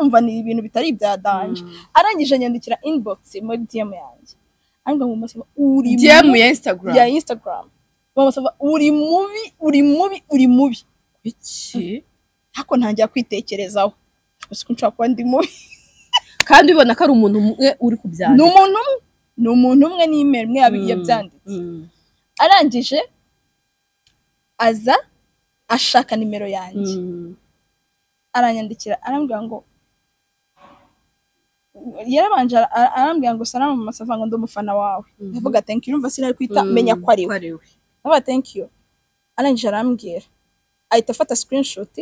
urumva ni ibintu bitari bya danje arangije nyandikira inbox muri DM yanjye anga mu Masava uri DM ya Instagram mu Masava uri mubi iki hako ntangiye kwitekerezaho gusa nshaka kuba ndi mubi kandi ubona ko ari umuntu umwe uri kubyandika ni umuntu umwe n'email imwe yabyanditse arangije aza ashaka nimero yanjye aranyandikira arambwira ngo yarabanje arambwira ngo salamu mu Masava ngo ndumufana wawe ndavuga thank you urumva sinari kwita menya ko ari we ndavuga thank you arangije arambwira ahita afata screenshot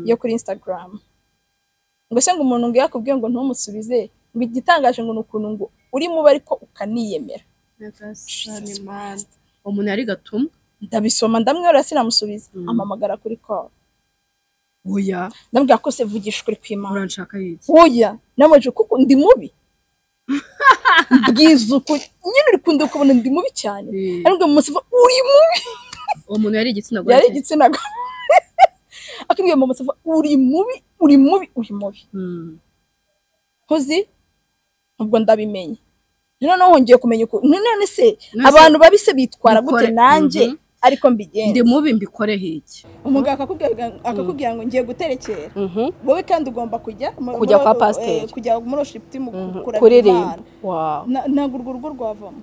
yo kuri Instagram ngo se ngo umuntu ngo yakubwiye ngo ntumusubize ngo igitangaje ngo nukuntu ngo uri muba ariko ukaniyemera umuntu yari gatuma ndabisoma ndamwera sinamusubiza amamagara kuri call oya ndambwira ko se vugisha kuri kwimana uranshaka yiki oya namaje kuko ndi mubi bwizuko nyine uri kunda kubona ndi mubi cyane ariko mu Masava uri mubi umuntu yari igitsina gore akibwiye mu Masava uri mubi hozi ubwo ndabimenye noneho ngiye kumenya uko none se abantu babise bitwara gute nanjye ariko mbigenze ndi mubi mbikore hiki umugabo akakubwira ngo ngiye guterekera wowe kandi ugomba kujya kwa pasteur kujya muri worship team kuririmba wow ntago urwo rwavamo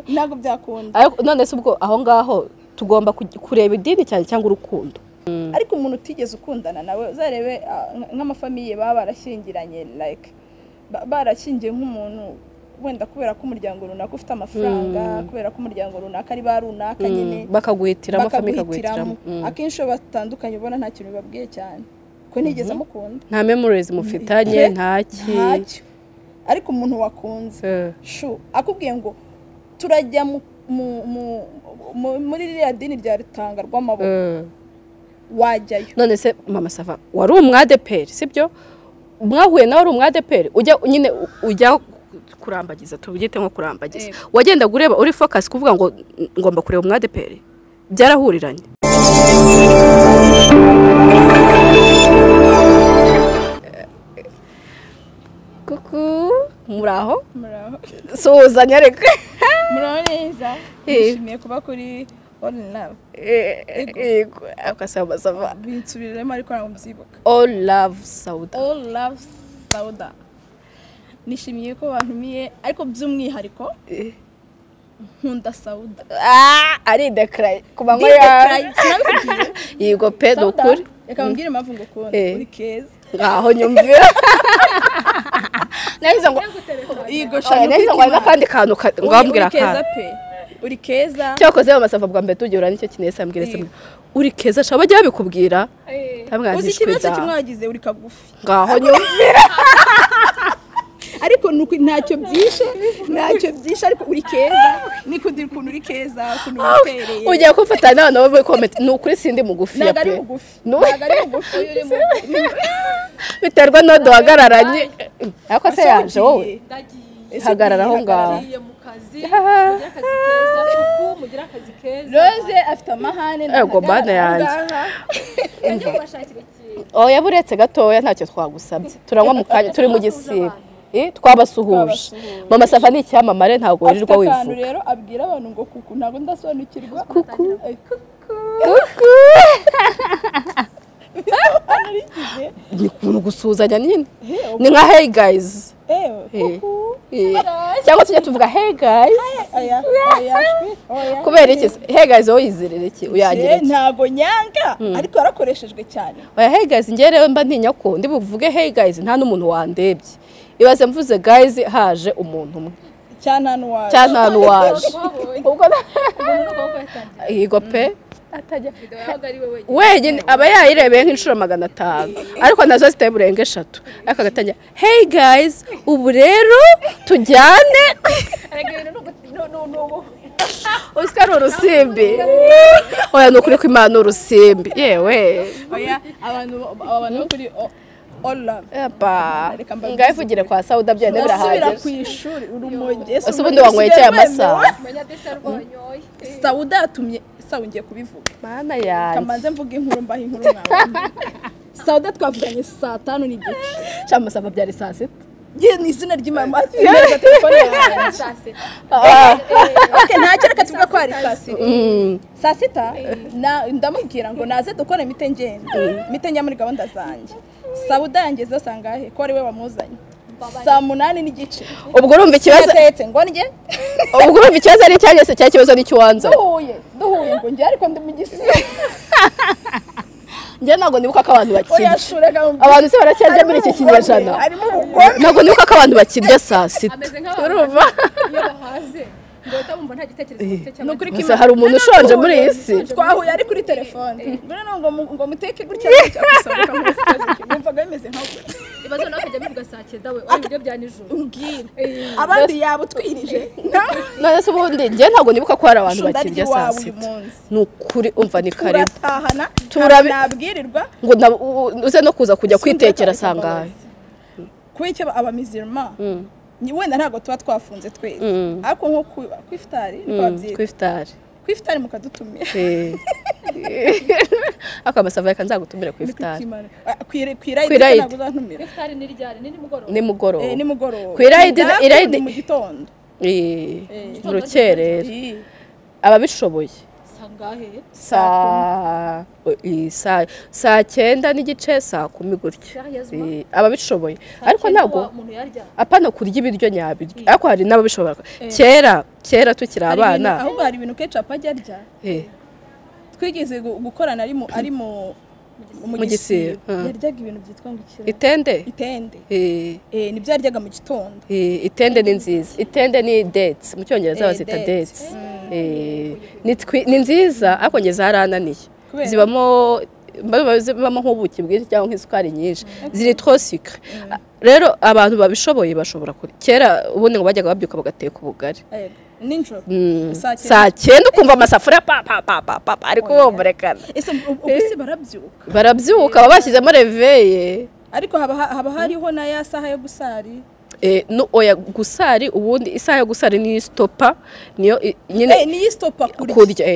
ntago byakunda none se ubwo aho ngaho tugomba kureba idini cyane cyangwa urukundo ariko umuntu utigeze ukundana nawe uzarebe nk'amafamiye baba barashyingiranye like barashyingiye nk'umuntu wenda kubera ko umuryango runaka ufite amafaranga kubera ko umuryango runaka ari ba runaka nyine bakaguhitiramo famille kaguhitiramo akenshi batandukanye ubona nta kintu babwiye cyane ko nigeze mukunda nta memories mufitanye ntacyo ariko umuntu wakunze akubwiye ngo turajya muri ririya dini rya Rutanga rw'amaboko wajyayo none se mama Sava wari umwadeperi sibyo mwahuye nawe ari umwadeperi ujya kurambagiza tubugite nko kurambagiza wagenda gureba uri focus kuvuga ngo ngomba kureba umwadeperi byarahuriranye kuku muraho suzanya reka muraho neza nishimiye kuba kuri all love akasaba Sava binsubiremo ariko ntabwo mzibuka all love Sauda nishimiye ko bantumiye ariko by'umwihariko nkunda Sauda ari declare kubanywa ya yego pe dokuri reka mbwire impamvu ngo ukunda uri keza ngaho nyumvira nahize ngo yego shaka n'akandi kantu ngambwira keza pe uri keza cyakoze mu Masava bwa mbere tugira nicyo kinese ambwire se uri keza shaba bajya bikubwira uzi ikibazo kimwagize uri kagufi ngaho nyumvira ariko nuko ntacyo byishe ariko uri keza niko ndiri kuntu uri keza kuntu utereye ujya kufatana n'abantu bo comment nukuri sindi mugufi ya pe nagari mugufi biterwa no duhagararanye ariko se yaje wowe hagarara aho ngaho Rose afite amahane ego bana yanjye oya buretse gatoya ntacyo twagusabye turanywa mu kanya turi mu gisibo twabasuhuje mama Sava ni icyamamare ntago wirirwa wivuga rero abwira abantu ngo kuku ntago ndasobanukirwa kuku ni kuntu gusuzanya nyine ni nka hey guys cyangwa tujya tuvuga hey guys kubera iki hey guys wowe yizerere iki uyagira iki ntago nyanga ariko yarakoreshejwe cyane oya hey guys ngerewe mba ntinya ko ndi buvuge hey guys nta n'umuntu wandebye ibaze mvuze guys haje umuntu umwe cyantanu waje ubwo yego pe atajya wenyine aba yayirebeye nk'inshuro 500 ariko nazo ziteye burenge 3 ariko agatangira hey guys ubu rero tujyane Oscar urusimbi oya nukuri ko Imana urusimbi yewe oya abantu kuri all love ngayivugire kwa Sauda byane birahagije asubira ku ishuri urumoge ubundi wanyweye cya amasaha Sauda yatumye ngiye kubivuga mana yaje kamanze mvuga inkuru mbaho inkuru mwawe Sauda twavuganye saa 5 n'igice cyangwa Sava byari saa sita ye ni izina ry'imama neza telefone yanjye saa sita okay ntacyo reka tuvuga ko ari saa sita saa sita ndamubwira ngo naze dukore mitenge muri gahunda zanjye Sauda yangezeho sangahe ko ari we wamuzanye saa 8 n'igice ubwo urumva ikibazo ngo ndye ubwo urumva ikibazo ari cyangese cya kibazo ni kiwanza duhuye ngo njye ariko ndi mu gisibo njye ntabwo nibuka ko abantu bakirya abantu se baracyarya muri iki kinyejana ntabwo nibuka ko abantu bakirya saa sita urumva iyo bahaze ndota bumva nta gitekerezo gifite cyane gusa hari umuntu ushonje muri iyi si twahuye ari kuri telefone ngo muteke gutya cyangwa bumvaga bimeze nka ibazo nawe kujya bivuga saa 9 we ari ibyo bya nijoro umbwira abandi yabo twirije none se ubundi njye ntabwo nibuka ko hari abantu bakirya saa sita ni ukuri umva ni kare turabwirirwa ngo uze no kuza kujya kwitekera sangahe kwicyo abamizirma wenda ntabwo tuba twafunze twese ariko nko kwifitari kwifitari mukadutumira akaba Sava reka nzagutumira kwifitari kwirayidi ntabwo uzantumira kwifitari ni ryari ni mugoroba kwirayidi mu gitondo mu rukerera ababishoboye saa 9 n'igice saa 10 gutya ababishoboye ariko ntabwo apana kurya ibiryo nyabiryo ariko hari n'ababishobora kera tukiri abana ahubwo hari ibintu kenshi apajya arya twigeze gukorana ari mu gisibo yaryaga ibintu byitwa ngo itende nibyo yaryaga mu gitondo itende ni nziza itende ni dates mu cyongereza bazita dates ni nziza ariko nge zarananiye zibamo nk'ubuki bwinshi cyangwa nk'isukari nyinshi ziri trop sucre rero abantu babishoboye bashobora kuri kera ubundi ngo bajyaga babyuka bagateka ubugari ninjoro saa 9 ukumva amasafuriya ariko wumvarekana ubuse barabyuka baba bashyizemo reveye ariko haba hariho na ya saha yo gusari oya gusari ubundi isaha yo gusari ni stopa niyo nyine ni stopa kurya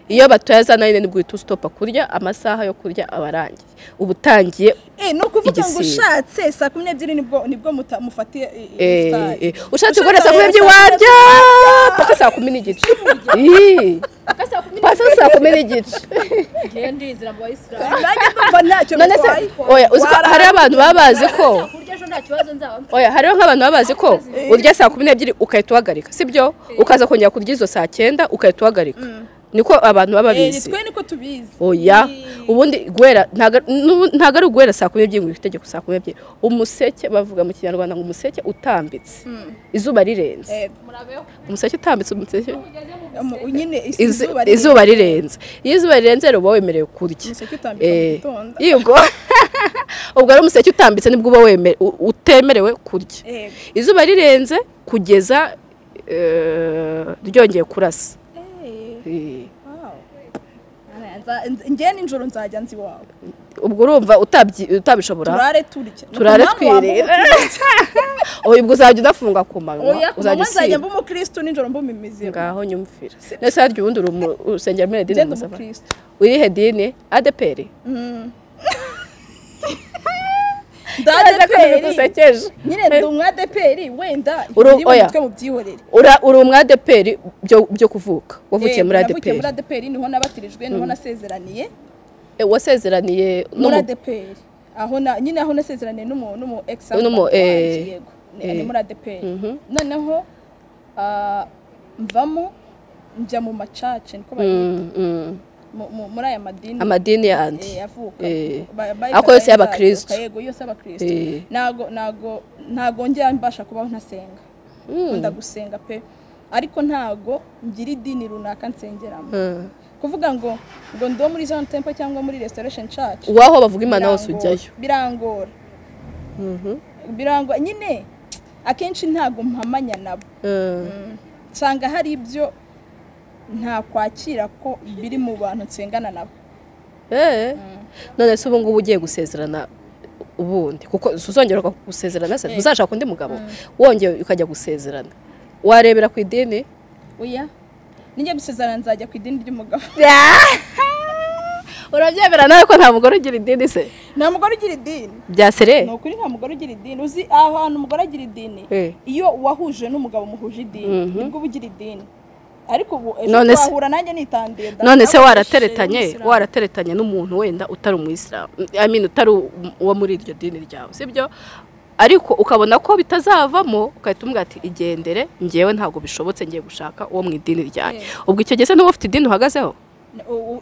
iyo batoyaza nayo nibwo uhita stopa kurya amasaha yo kurya abarangiye ubutangiye no kuvuga ngo ushatse saa 12 nibwo mufatiye ifitari ushatse gukora saa 12 warya paka saa 10 n'igice paka saa 10 n'igice ngendi zira mu Islam nanjye ndumva ntacyo bitwaye oya hari abantu babazi ko oya hariho nk'abantu babazi ko urya saa 12 ukahita uhagarika sibyo ukaza kongera kurya izo saa 9 ukahita uhagarika niko abantu baba bizi twe niko tubizi oya ubundi gwera ntago ari gwera saa 12 ngo itegeko saa 12 umuseke bavuga mu kinyarwanda ngo umuseke utambitse izuba rirenze umuseke utambitse umuseke nyine izuba rirenze iyo izuba rirenze rero wemerewe kurya umuseke utambitse yego ubwo ari umuseke utambitse nibwo uba utemerewe kurya izuba rirenze kugeza ryongeye kurasa njye ninjoro nzajya nzi wawe ubwo urumva utabishobora turare twirira ubwo uzajya udafunga ku manywa uzajya usiba mba umukristo ninjoro mba umimizi ngaho nyumvira nese harya ubundi urusengera muri dini Sava urihe dini ADPR ndadepeje nyine ndi umwadeperi wenda ibyo mu byihorere uri umwadeperi byo kuvuka wavukiye muri ADPR muri ADPR niho nabatirijwe niho nasezeraniye wasezeraniye muri ADPR nyine aho nasezeraniye n'umu ex yego ni muri ADPR noneho mvamo njya mu macace niko bayita muri aya amadini yandi ako yose y'abakristo yego yose y'abakristo ntago njya mbasha kubaho ntasenga nkunda gusenga pe ariko ntago ngira idini runaka nsengeramo kuvuga ngo ndo muri Zion Temple cyangwa muri Restoration Church waho bavuga imana hose ujyayo birangora nyine akenshi ntago mpamanya nabo nsanga hari ibyo nta kwakira ko biri mu bantu nsengana nabo none se ubu ngubu ugiye gusezerana ubundi kuko uzongera gusezerana se uzashaka undi mugabo wongeye ukajya gusezerana warebera ku idini oya ninjye gusezerana nzajya ku idini ry'umugabo urabyemera nawe ko nta mugore ugira idini se nta mugore ugira idini bya sere ni ukuri nta mugore ugira idini uzi ahantu umugore agira idini iyo wahuje n'umugabo muhuje idini nibwo uba ugira idini ariko ubu ejo twahura nanjye nitandiye none se warateretanye n'umuntu wenda utari umuyisilamu utari uwo muri iryo dini ryawe sibyo ariko ukabona ko bitazavamo ukahita umubwira ati igendere ngewe ntabwo bishobotse ngiye gushaka uwo mu idini ryanjye ubwo icyo gihe se n'uwo ufite idini uhagazeho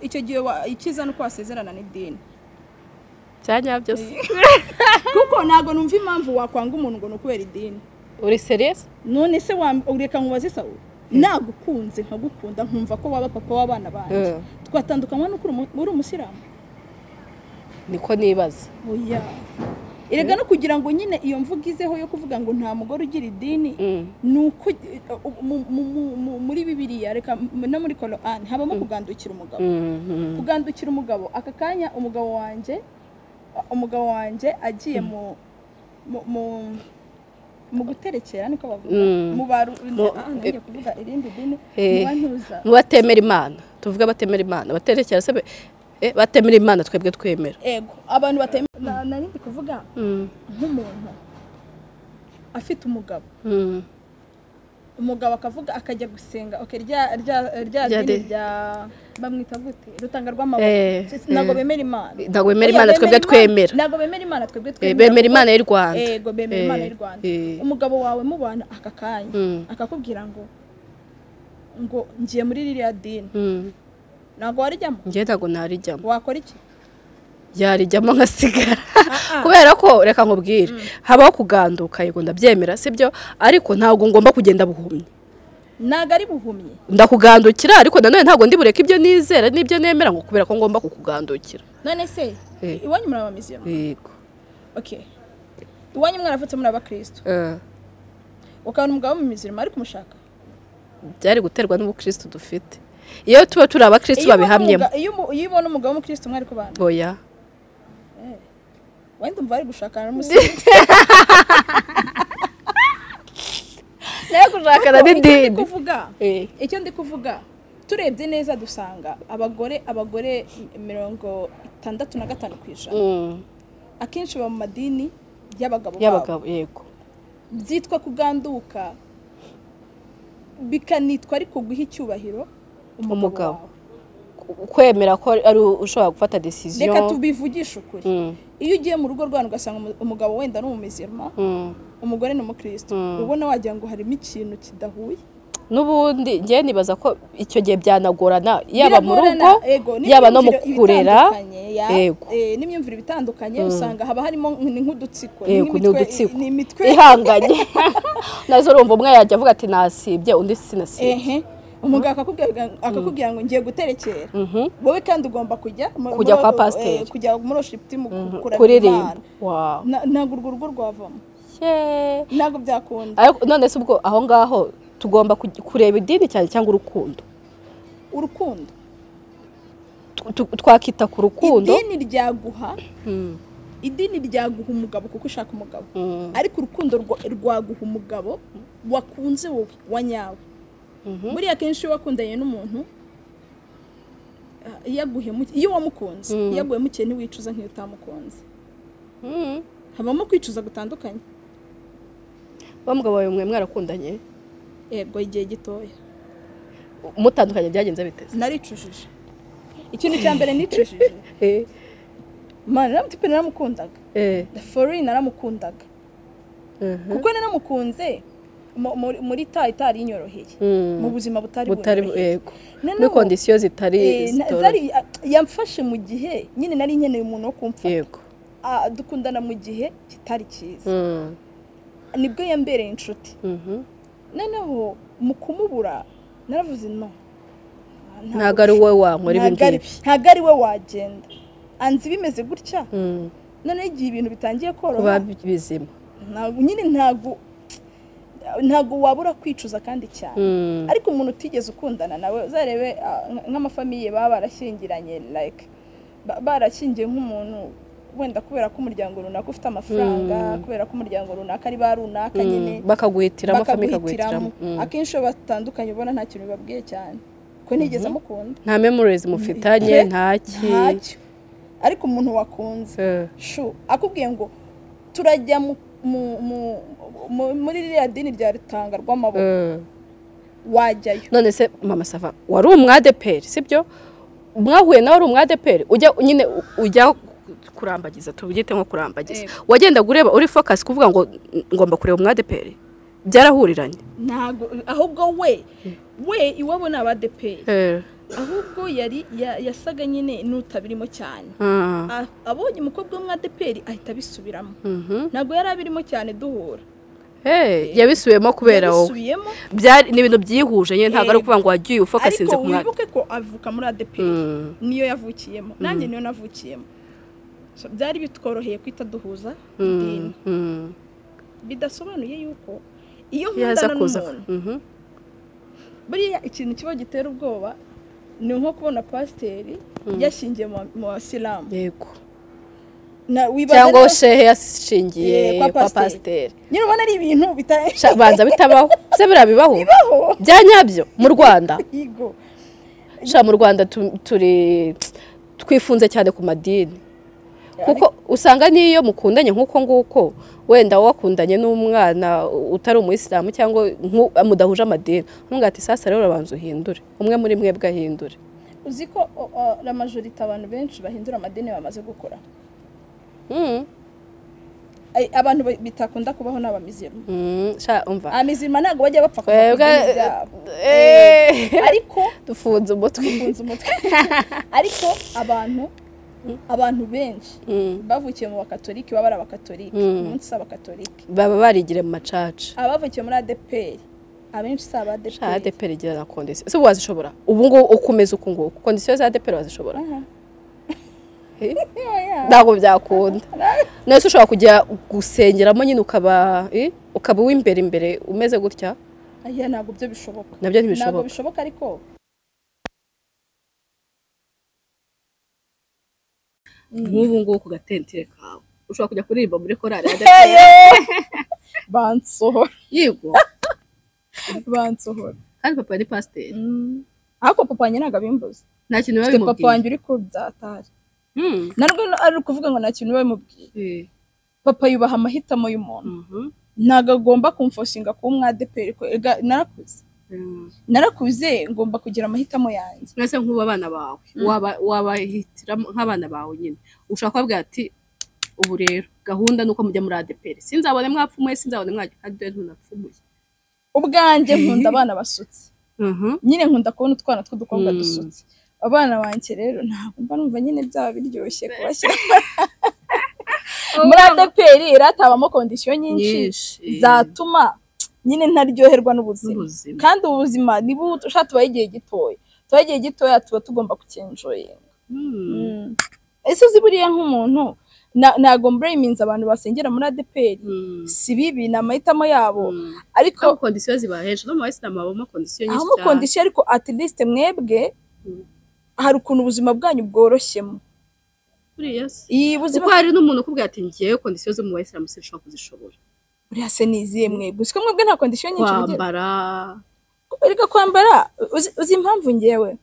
icyo gihe ikiza nuko wasezerana n'idini cyanya byose kuko ntabwo numva impamvu wakwanga umuntu ngo nukubera idini uri serious none se ureka nkubaze sawa nagukunze nkagukunda nkumva ko waba papa w'abana banjye twatandukanywa nuko uri umusiramu niko nibaza oya erega no kugira ngo nyine iyo mvugizeho yo kuvuga ngo nta mugore ugira idini nuko muri Bibiliya reka no muri Korani habamo kugandukira umugabo kugandukira umugabo aka kanya umugabo wanje agiye mu guterekera niko bavuga mu baru nanjye kuvuga irindi dini mu batemera imana tuvuga batemera imana baterekera se batemera imana twebwe twemera ego abantu batemera narindi kuvuga nk'umuntu afite umugabo akavuga akajya gusenga rya dini rya bamwita gute rutanga rw'amaboko ntabwo bemera imana twebwe twemera ntabwo bemera imana twebwe twemera bemera imana y'u Rwanda yego bemera imana y'u Rwanda umugabo wawe mubana aka kanya akakubwira ngo ngiye muri ririya dini ntabwo warijyamo ngiye ntabwo narijyamo wakora iki yarijyamo nkasigara kubera ko reka nkubwire habaho kuganduka yego ndabyemera sibyo ariko ntabwo ngomba kugenda buhumye ntabwo ari buhumye ndakugandukira ariko nanone ntabwo ndi bureke ibyo nizera n'ibyo nemera ngo kubera ko ngomba kukugandukira none se iwanyu muri abamizero yego okay iwanyu mwaravutse muri abakristo ukabona umugabo mu mizero ariko umushaka byari guterwa n'ubukristo dufite iyo tuba turi abakristo babihamyemo iyo ubona umugabo w'umukristo mwari ku bana oya wenda umva ari gushakana n'umusizi nayo gushakana n'idini icyo ndi kuvuga turebye neza dusanga abagore 65% akenshi baba mu madini y'abagabo yego byitwa kuganduka bikanitwa ariko guha icyubahiro umugabo kwemera ko ari ushobora gufata decision reka tubivugisha ukuri iyo ugiye mu rugo rwanyu ugasanga umugabo wenda n'umumizirma umugore n'umukristo ubona wagira ngo harimo ikintu kidahuye n'ubundi ngiye nibaza ko icyo gihe byanagorana yaba mu rugo yaba no mu kurera n'imyumvire bitandukanye usanga haba harimo nk'udutsiko n'imitwe ihanganye nazo urumva umwe yajya avuga ati nasibye undi sinasibye umugabo akakubwira ngo ngiye guterekera wowe kandi ugomba kujya kwa pasiteri kujya muri worship mu kuririmba ntabwo urwo rugo rwavamo ntabwo byakunda none se ubwo aho ngaho tugomba kureba idini cyane cyangwa urukundo twakita ku rukundo idini ryaguha umugabo kuko ushaka umugabo ariko urukundo rwaguha umugabo wakunze wowe wa nyawe buriya akenshi iyo wakundanye n'umuntu iyo wamukunze iyo aguhemukiye ntiwicuza nk'iyo utamukunze habamo kwicuza gutandukanye wa mugabo wawe mwe mwarakundanye yego igihe gitoya mutandukanye byagenze biteze naricujije ikintu cya mbere nicujije naramutipe naramukundaga fori naramukundaga kuko naramukunze muri itari inyoroheye mu buzima butari yego muri kondisiyo zitari yamfashe mu gihe nyine nari nkeneye umuntu wo kumfata yego dukundana mu gihe kitari cyiza nibwo yambereye inshuti noneho mu kumubura naravuze no ntabwo ari wowe wankora ibi ngibi ntabwo ari we wagenda anzi bimeze gutya noneho igihe ibintu bitangiye koroha kuba bizima nyine ntabwo wabura kwicuza kandi cyane ariko umuntu utigeze ukundana nawe uzarebe nk'amafamiye baba barashyingiranye barashyingiye nk'umuntu wenda kubera ko umuryango runaka ufite amafaranga kubera ko umuryango runaka ari ba runaka nyine bakaguhitiramo famille akenshi iyo batandukanye ubona nta kintu bibabwiye cyane ko ntigeze amukunda nta memories mufitanye ntacyo ariko umuntu wakunze shu akubwiye ngo turajya muri ririya dini rya rutanga rw'amaboko wajyayo. None se mama Sava wari umwadeperi sibyo mwahuye nawe ari umwadeperi ujya kurambagiza tubugite nko kurambagiza wagenda gureba uri focus kuvuga ngo ngomba kureba umwadeperi byarahuriranye ntago ahubwo we iwabo n'abadeperi ahubwo yari yasaga nyine nutabirimo cyane abonye umukobwa w'umwadeperi ahita bisubiramo ntago yari abirimo cyane duhura yabisubiyemo kubera wowe byari ni ibintu byihuje nyine ntago ari kuvuga ngo wagiye ufokasinze ku mwaka ariko ko avuka muri adeperi niyo yavukiyemo nanjye niyo navukiyemo byari bitworoheye kwita duhuza idini bidasobanuye yuko iyo nkundana n'umuntu buriya ikintu kiba gitera ubwoba ni nko kubona pasiteri yashingiye mu basilamu yego cyangwa shehe yashingiye kwa pasiteri nyine ubona ari ibintu banza bitabaho se birabibaho bya nyabyo mu Rwanda mu Rwanda twifunze cyane ku madini kuko usanga niyo mukundanye nkuko nguko wenda wakundanye n'umwana utari umuyisilamu cyangwa mudahuje amadini ntungati sasa rero urabanza uhindure umwe muri mwebwe ahindure uziko la majorité abantu benshi bahindura amadini bamaze gukora abantu bitakunda kubaho n'abamizirma umva amizirma ntago bajya bapfa ariko dufunze umutwe ariko abantu benshi bavukiye mu bakatoliki baba ari abakatoliki umunsi abakatoliki baba barigire mu macaca abavukiye muri ADPR abenshi saba ADPR ADPR igira na condition se wazishobora ubu ngo ukomeza uko ngo condition za ADPR wazishobora ntabwo byakunda nese ushobora kujya gusengeramo nyine ukaba w'imbere umeze gutya aya ntabwo byo bishoboka nabyo ntibishoboka ntabwo bishoboka ariko nk'ubu ngubu ku gatentire kawe ushobora kujya kuririmba muri korali bansohora yego bansohora kandi papa ni pasiteri ariko papa wanjye ntabwo abimbuza nta kintu babimubwiye papa wanjye uri kubyatari narwo ari kuvuga ngo nta kintu babimubwiye papa yubaha amahitamo y'umuntu ntabwo agomba kumfosinga kuba umwadeperi narakuze ngomba kugira amahitamo yanjye mwese nk'ubu abana bawe wabahitiramo nk'abana bawe nyine ushaka kubabwira ati ubu rero gahunda nuko mujya muri ADPR sinzabone mwapfumuye sinzabone mwaje kandi dore ntunapfumuye ubwanjye nkunda abana basutse nyine nkunda kubona utwana tw'udukobwa dusutse abana banjye rero ntabwo mba numva nyine byaba biryoshye kubashyira muri ADPR iratabamo kondisiyo nyinshi zatuma nyine ntaryoherwa n'ubuzima kandi ubuzima niba ushaka tubaye igihe gitoya tuba tugomba kukenjoyinga ese uzi buriya nk'umuntu ntago mbreminze abantu basengera muri ADPR si bibi ni amahitamo yabo ariko kondisiyo ziba hejuru no mu bayisilamu habamo kondisiyo nyinshi cyane kondisiyo ariko at least mwebwe hari ukuntu ubuzima bwanyu bworoshyemo buriya kuko hari n'umuntu ukubwira ati ngiye kondisiyo zo mu bayisilamu sinshobora kuzishobora buriya se niziye mwebwe siko mwebwe nta kondisiyo nyinshi kwambara ariko kwambara uzi impamvu ngewe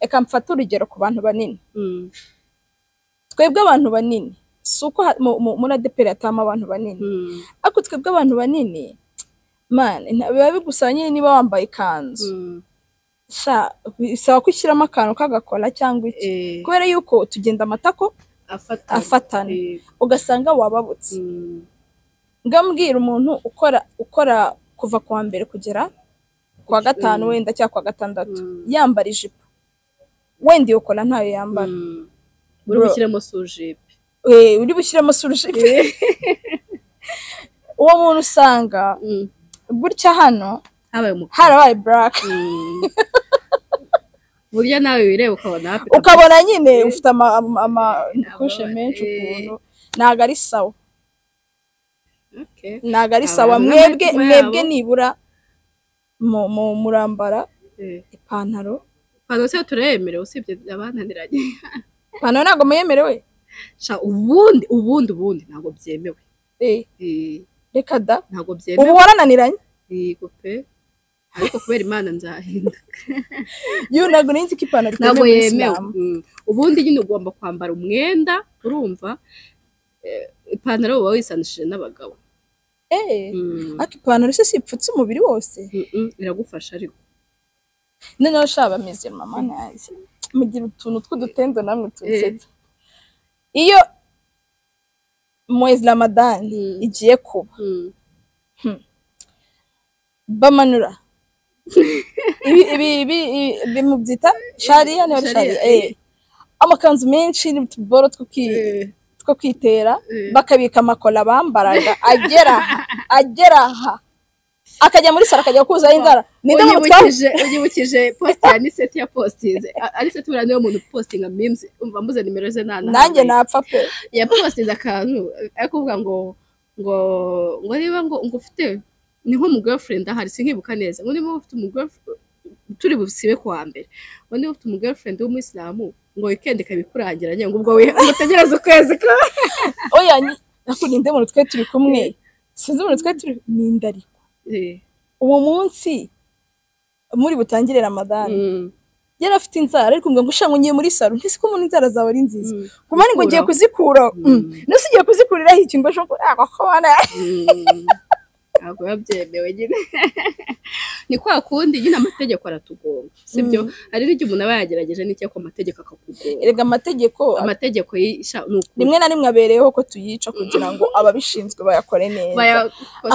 eka mfata urugero ku bantu banini twebwe abantu banini suko muri ADPR atama abantu banini ariko twebwe abantu banini man biba bigusaba nyine niba wambaye ikanzu bisaba kwishyiramo akantu kagakora cyangwa iki kubera yuko tugenda amatako afatana ugasanga wababutse ngambwira umuntu ukora kuva kwa mbere kugera kwa gatanu wenda cyangwa kwa gatandatu yambara ijipo wenda iyo ukora ntayo yambara uri bushyiremo sujipe uri bushyiremo sujipe uwo muntu usanga gutya hano harabaye black burya nawe wireba ukabona nyine ufite amakushe menshi ukuntu ntago ari sawa ntago ari sawa mwebwe nibura murambara ipantaro se turemerewe usibye abananiranye ipantaro ntabwo muyemerewe ubundi ntabwo byemewe reka da ntabwo byemewe ubu warananiranye yego pe ariko kubera Imana nzahinduka ntabwo ninzi ko ipantaro ntabwo ikomeye muri yemewe Islam. ubundi nyine ugomba kwambara umwenda urumva ipantaro uba wisanishije n'abagabo ariko ipantaro se si ipfutse umubiri wose biragufasha ariko noneho shaba ameze mama nazi mugira utuntu tw'udutendo namwe tusetsa iyo mwezi Ramadan igiye kuba bamanura ibi mubyita shariya niba shariya amakanzu menshi n'utuboro two kwitera bakabika amakola bambaraga agera aha akajya muri sara akajya kuzaho inzara unyibukije post ya Nfite ya postinze Nfite buriya niyo muntu postinga memes umva mbuze nimero ze nanjye napfa pe ya postinze akantu akuvuga ngo niba ngo ufite ni nko mu girlfriend ahari sinkibuka neza ngo niba ufite umu girlfriend turi busibe kwa mbere ngo niba ufite umu girlfriend w'umuyisilamu ngo weekend kabikurangiranye ngo ubwo utegereze ukwezi ka oya nakunda umuntu twe turi kumwe sinzi umuntu twe turi n'indariko uwo munsi muri butangire Ramadan yari afite inzara ariko ngo ushango ngiye muri salo ntise ko umuntu inzara zawe ari nziza kumani ngo ngiye kuzikura nose ngiye kuzikurira iki ngo shoko akakwana ntabwo yabyemewe nyine ni kwa kundi nyine amategeko aratugonga sibyo hari n'icyo umuntu aba yagerageje n'icyo ko amategeko akakugonga erega amategeko rimwe na rimwe abereyeho ko tuyica kugira ngo ababishinzwe bayakore neza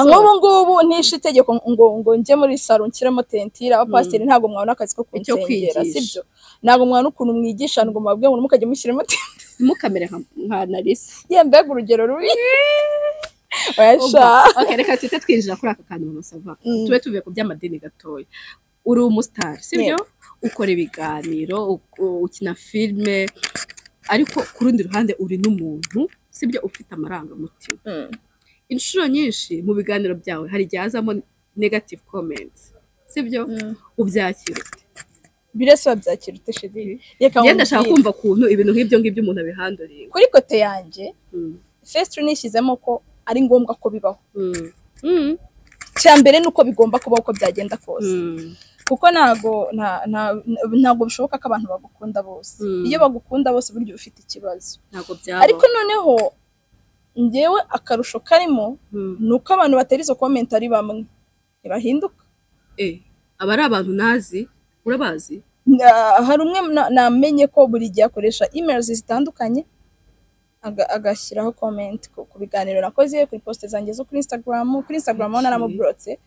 nk'ubu ngubu ntishe itegeko ngo njye muri salo nshyiremo tentire abapasiteri ntabwo mwabona akazi ko kunsengera sibyo ntabwo mwana ukuntu mwigisha ngo mubabwe ngo mukajya mushyiremo tentire mukamere nka narisi mbega urugero rubi okay reka twite twinjira kuri aka kantu mama Sava tube tuvuye ku by'amadini gatoya uri umustar sibyo ukora ibiganiro ukina filme ariko ku rundi ruhande uri n'umuntu sibyo ufite amarangamutima inshuro nyinshi mu biganiro byawe hari igihe hazamo negative comments sibyo ubyakira birese babyakira ute Chéri ngenda ndashaka kumva kuntu ibintu nk'ibyo umuntu abihanduriye kuri kote yanjye first nishyizemo ko ari ngombwa ko bibaho cyambere nuko bigomba kubaho uko byagenda kose kuko ntago bishoboka ko abantu bagukunda bose iyo bagukunda bose buryo ufite ikibazo ariko noneho ngewe akarusho karimo nuko abantu batera izo comment ari bamwe ntibahinduka aba ari abantu nazi urabazi hari umwe namenye ko buri gihe akoresha emails zitandukanye agashyiraho comment ku biganiro nakoze kuri post zanjye zo kuri Instagram naramubrotse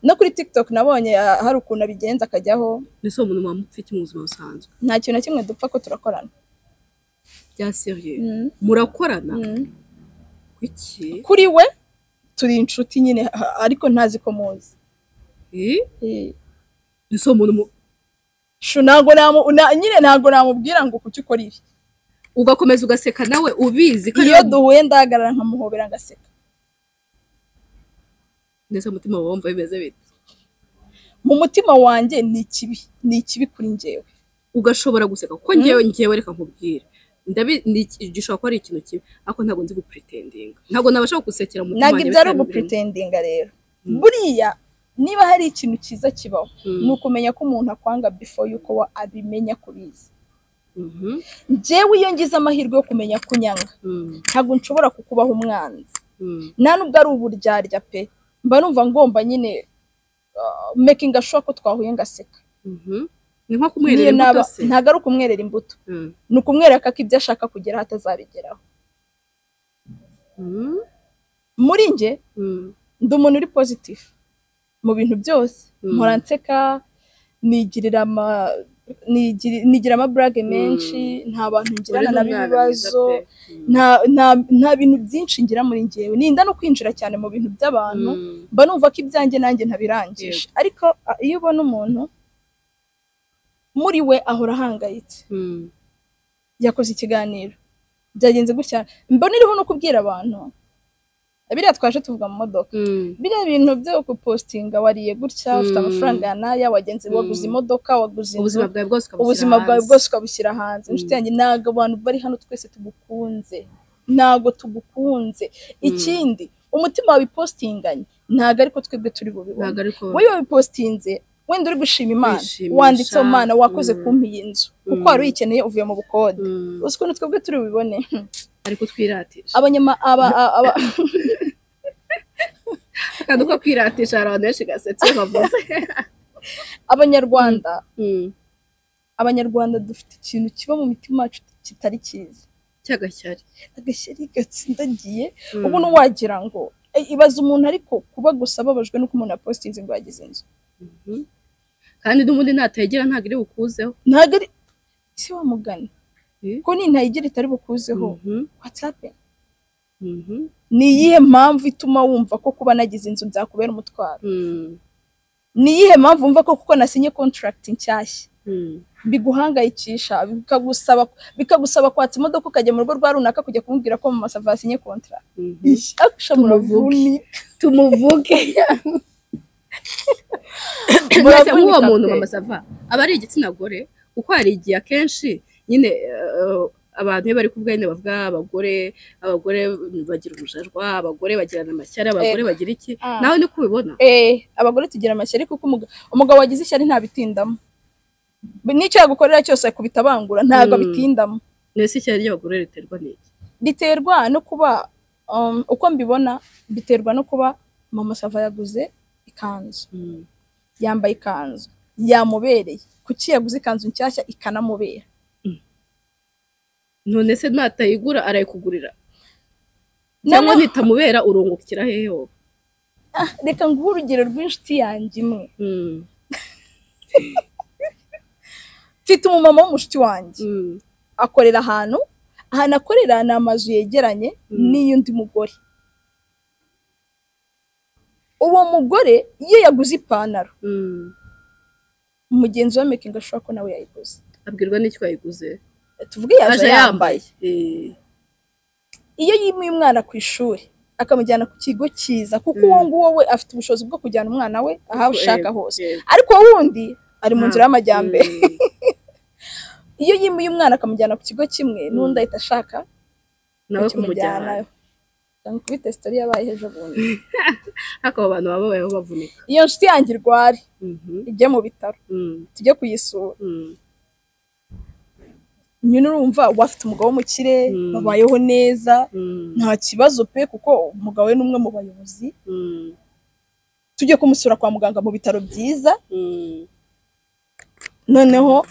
no kuri TikTok nabonye hari ukuntu abigenza akajyaho niso umuntu wamufite mu buzima busanzwe nta kintu na kimwe dupfa ko turakorana bya serieux murakorana iki kuri we turi inshuti nyine ariko ntazi ko muzi niso umuntu ntago namubwira ngo kuki ukora ibi ugakomeza ugaseka nawe ubizi ko iyo duhuye ndahagarara nkamuhobera ngaseka ndetse umutima wawe wumva bimeze bite mu mutima wanjye ni ikibi kuri njyewe ugashobora guseka kuko njyewe reka nkubwire gishobora kuba ari ikintu kibi ariko ntabwo nzi gupretendinga ntabwo nabasha gusekera mu mutima wanjye ntabwo ibyo ari gupretendinga rero buriya niba hari ikintu cyiza kibaho ni ukumenya ko umuntu akwanga before yuko abimenya kubizi njyewe iyo ngize amahirwe yo kumenya kunyanga ntabwo nshobora kukubaho umwanzi nta nubwo ari uburyarya pe mba numva ngomba nyine making sure ko twahuye ngaseka ni nko kumwerera imbuto se ntabwo ari ukumwerera imbuto ni ukumwereka ko ibyo ashaka kugera atazabigeraho muri njye ndi umuntu uri positive mu bintu byose mpora nseka nigira amaburage menshi nta bantu ngirana nabo ibibazo nta bintu byinshi ngira muri njyewe ninda no kwinjira cyane mu bintu by'abantu mba numva ko ibyanjye nanjye ntabirangije ariko iyo ubona umuntu muri we ahora ahangayitse yakoze ikiganiro byagenze gutya mbona iriho no kubwira abantu biriya twaje tuvuga mu modoka biriya bintu byo gupostinga wariye gutya ufite amafaranga ya naya wagenze waguze imodoka waguze ubuzima bwawe bwose ukabushyira hanze inshuti yanjye ntabwo abantu bari hano twese tugukunze ntabwo tugukunze ikindi umutima wawe postinganye ntago ariko twebwe turi bubibona wowe wabipostinze wenda uri gushima Imana wanditse Imana wakoze kumpa iyi nzu kuko wari uyikeneye uvuye mu bukode uzi ko twebwe turi bubibone ariko twiratisha abanyama kandi uko kwiratisha abantu benshi gasetse bavuze abanyarwanda dufite ikintu kiba mu mitima yacu kitari cyiza agashyari gatsindagiye ubu n'uwagira ngo ibaza umuntu ariko kuba gusa babajwe nuko umuntu yapostinze ngo yagize inzu kandi n'ubundi ntategera ntago iri bukuzeho ntago ari si wa mugani ko ni ntayigira itari bukuzeho WhatsApp ni iyihe mpamvu ituma wumva ko kuba nagize inzu byakubera umutwaro ni iyihe mpamvu wumva ko kuko nasinye contract nshyashya biguhangayikisha bikagusaba kwatsa imodoka ukajya mu rugo rwa runaka kujya kumubwira ko mu Sava yasinye contract tumuvuge mwese nk'uwo muntu mama Sava aba ari igitsina gore kuko hari igihe akenshi nyine abantu iyo bari kuvuga nyine bavuga abagore bagira ubujajwa abagore bagirana amashyari abagore bagira iki nawe ni kubibona abagore tugira amashyari kuko umugabo wagize ishyari ntabitindamo n'icyo yagukorera cyose akubita bangura ntago bitindamo nese ishyari ry'abagore riterwa n'iki biterwa no kuba uko mbibona biterwa no kuba mama Sava yaguze ikanzu yambaye ikanzu yamubereye kuki yaguze ikanzu nshyashya ikanamubera none se natayigura arayikugurira cyangwa nitamubera urungukira hehe wowe reka nguhe urugero rw'inshuti yanjye imwe mfite umumama w'umushuti wanjye akorera ahantu akorera ni amazu yegeranye n'iyundi mugore uwo mugore iyo yaguze ipantaro umugenzi wa making ashobora ko nawe yayiguze abwirwa n'icyo yayiguze tuvuge yaje yambaye iyo yimuye umwana ku ishuri akamujyana ku kigo cyiza kuko uwo nguwo we afite ubushobozi bwo kujyana umwana we aho ushaka hose ariko wundi ari mu nzira y'amajyambere iyo yimuye umwana akamujyana ku kigo kimwe n'undi ahita ashaka nawe kumujyana cyangwa kuri testori yabaye hejo bundi hako abantu babayeho bavunika iyo nshuti yanjye irwari ijye mu bitaro tujye kuyisura nyine urumva wafite umugabo w'umukire babayeho neza nta kibazo pe kuko umugabo we n'umwe mu bayobozi tujye kumusura kwa muganga mu bitaro byiza noneho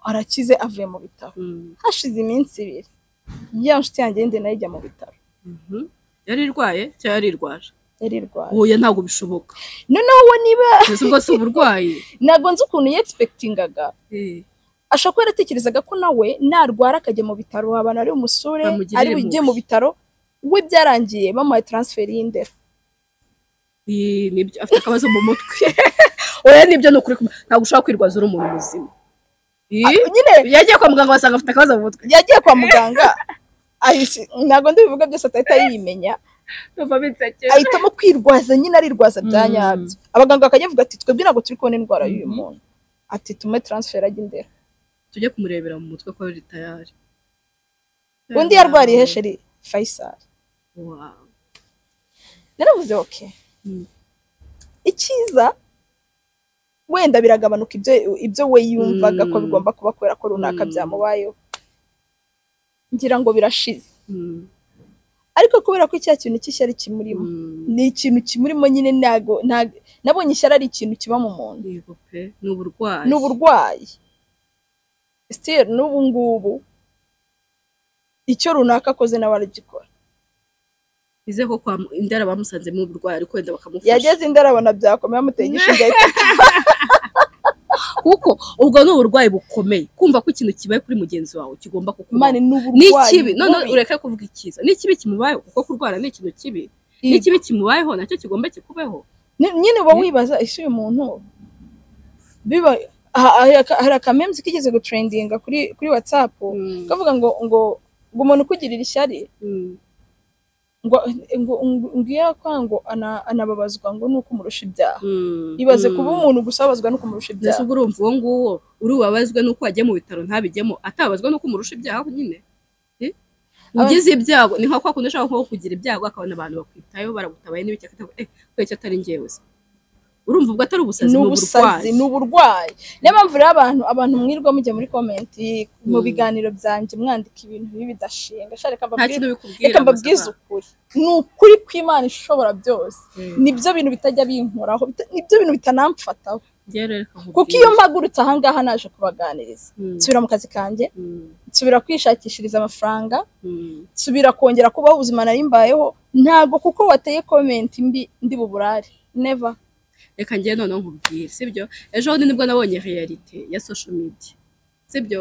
arakize avuye mu bitaro hashize iminsi 2 ya nshuti yanjye ndende nayo ijya mu bitaro yari irwaye cyangwa yari irwaje yari irwaye oya ntago bishoboka noneho we niba ubwo si uburwayi ntago nzi ukuntu yexpectingaga ashaka yaratekerezaga ko nawe narwara akajya mu bitaro abantu ari umusore ari bujye mu bitaro we byarangiye bamuhaye transfer y'indera nibyo afite akabazo mu mutwe oya nibyo no kuri ntago ushaka kwirwaza uri umuntu muzima nyine yagiye kwa muganga basanga afite akabazo mu mutwe yagiye kwa muganga ntago ndibivuga byose atahita yimenya ahitamo kwirwaza nyine arirwaza bya nyabyo abaganga bakajya bavuga ati twebwe ntabwo turi kubona indwara y'uyu muntu ati tume transfer ajya indera tujye kumurebera mu mutwe ko ari tayari undi yarwariye Chéri Faisal naravuze okay ikiza wenda biragabanuka ibyo we yumvaga ko bigomba kuba kwera ko runaka byamubayeho ngira ngo birashize ariko kubera ko icya kintu cy'ishyari kimurimo ni ikintu kimurimo nyine ntago nabonye ishyari ari ikintu kiba mu muntu yego pe n'uburwayi still n'ubu ngubu icyo runaka akoze nawe aragikora ize ko kwa indara bamusanze mu burwayi ariko wenda bakamufasha yageze indara abona byakomeye amutegisha ingayi kuko ubwo ni uburwayi bukomeye kumva ko ikintu kibaye kuri mugenzi wawe kigomba kukuba ni kibi none ureka kuvuga ikiza ni kibi kimubayeho kuko kurwara ni ikintu kibi ni kibi kimubayeho nacyo kigomba kikubeho nyine uba wibaza isi uyu muntu biba hari akamemzi kigeze gutrendinga kuri WhatsApp kavuga ngo umuntu kugirira ishyari ngo kwango anababazwa ngo nuko umurusha ibyaha ibaze kuba umuntu gusabazwa nuko umurusha ibyaha nese urumva uwo nguwo uri wabazwe nuko ajye mu bitaro ntabijyemo atabazwa nuko umurusha ibyaha nyine ugize ibyago ni nka kwa kundi ushaka kugira ibyago akabona abantu bakwitayo baragutabaye n'ibiki kwecyo atari njyewe urumva ubwo atari ubusazi n'uburwayi niyo mpamvu rero abantu mwirwa mujya muri comment mu biganiro byanjye mwandika ibintu bibi bidashinga reka mbabwize ukuri ni ukuri kw'Imana ishobora byose nibyo bintu bitajya binkoraho nibyo bintu bitanamfataho kuko iyo mpagurutse ahangaha naje kubaganiriza nsubira mu kazi kanjye nsubira kwishakishiriza amafaranga nsubira kongera kubaho ubuzima nari mbayeho ntabwo kuko wateye comment mbi ndi buburare never. Reka ngiye noneho nkubwire sibyo ejo nibwo nabonye reality ya social media sibyo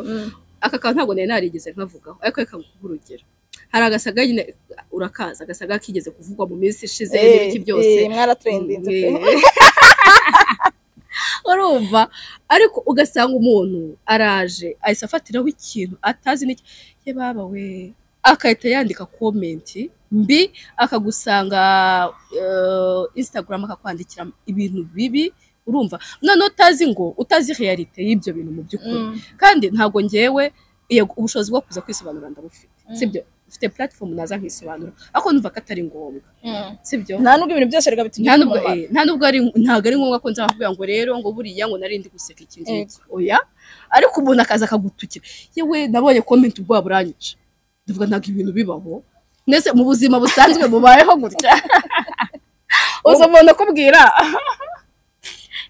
aka kantu ntabwo nari narigeze nkavugaho ariko reka nguhe urugero hari agasaga nyine urakaza agasaga kigeze kuvugwa mu minsi ishize n'ibiki byose mwaratrendinze urumva ariko ugasanga umuntu araje ahise afatiraho ikintu atazi n'iki ye baba we akahita yandika comment mbi akagusanga Instagram akakwandikira ibintu bibi urumva none utazi reality y'ibyo bintu mu by'ukuri kandi ntago ngewe ubushobozi bwo kuza kwisobanura ndabufite sibyo ufite platform naza nkisobanura ako numva katari ngombwa sibyo nta nubwo ibintu byose rega bitumye ntabwo ari ngombwa ko nzavuga ngo rero ngo buriya ngo narindi guseka ikindi oya ariko umuntu akaza akagutukira yewe nabonye comment ubwo buranyica ndavuga ntago ibintu bibaho nese mu buzima busanzwe bubayeho gutya uza umuntu kubwira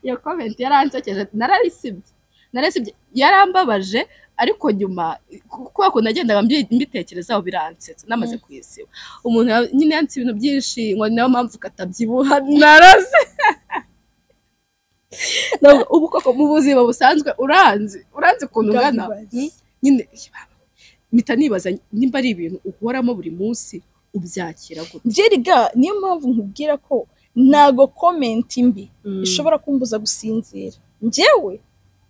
iyo comment yaransekeje nararisibye yarambabaje ariko nyuma kuko ko nagendaga mbitekerezaho biransetsa namaze kwisiba umuntu nyine yanse ibintu byinshi ngo nayo mpamvu katabyibuha naraze ubu koko mu buzima busanzwe uranzi ukuntu ngana nyine mpita nibaza nimba ari ibintu uhoramo buri munsi ubyakira gute njeriga niyo mpamvu nkubwira ko ntago comment mbi ishobora kumbuza gusinzira njyewe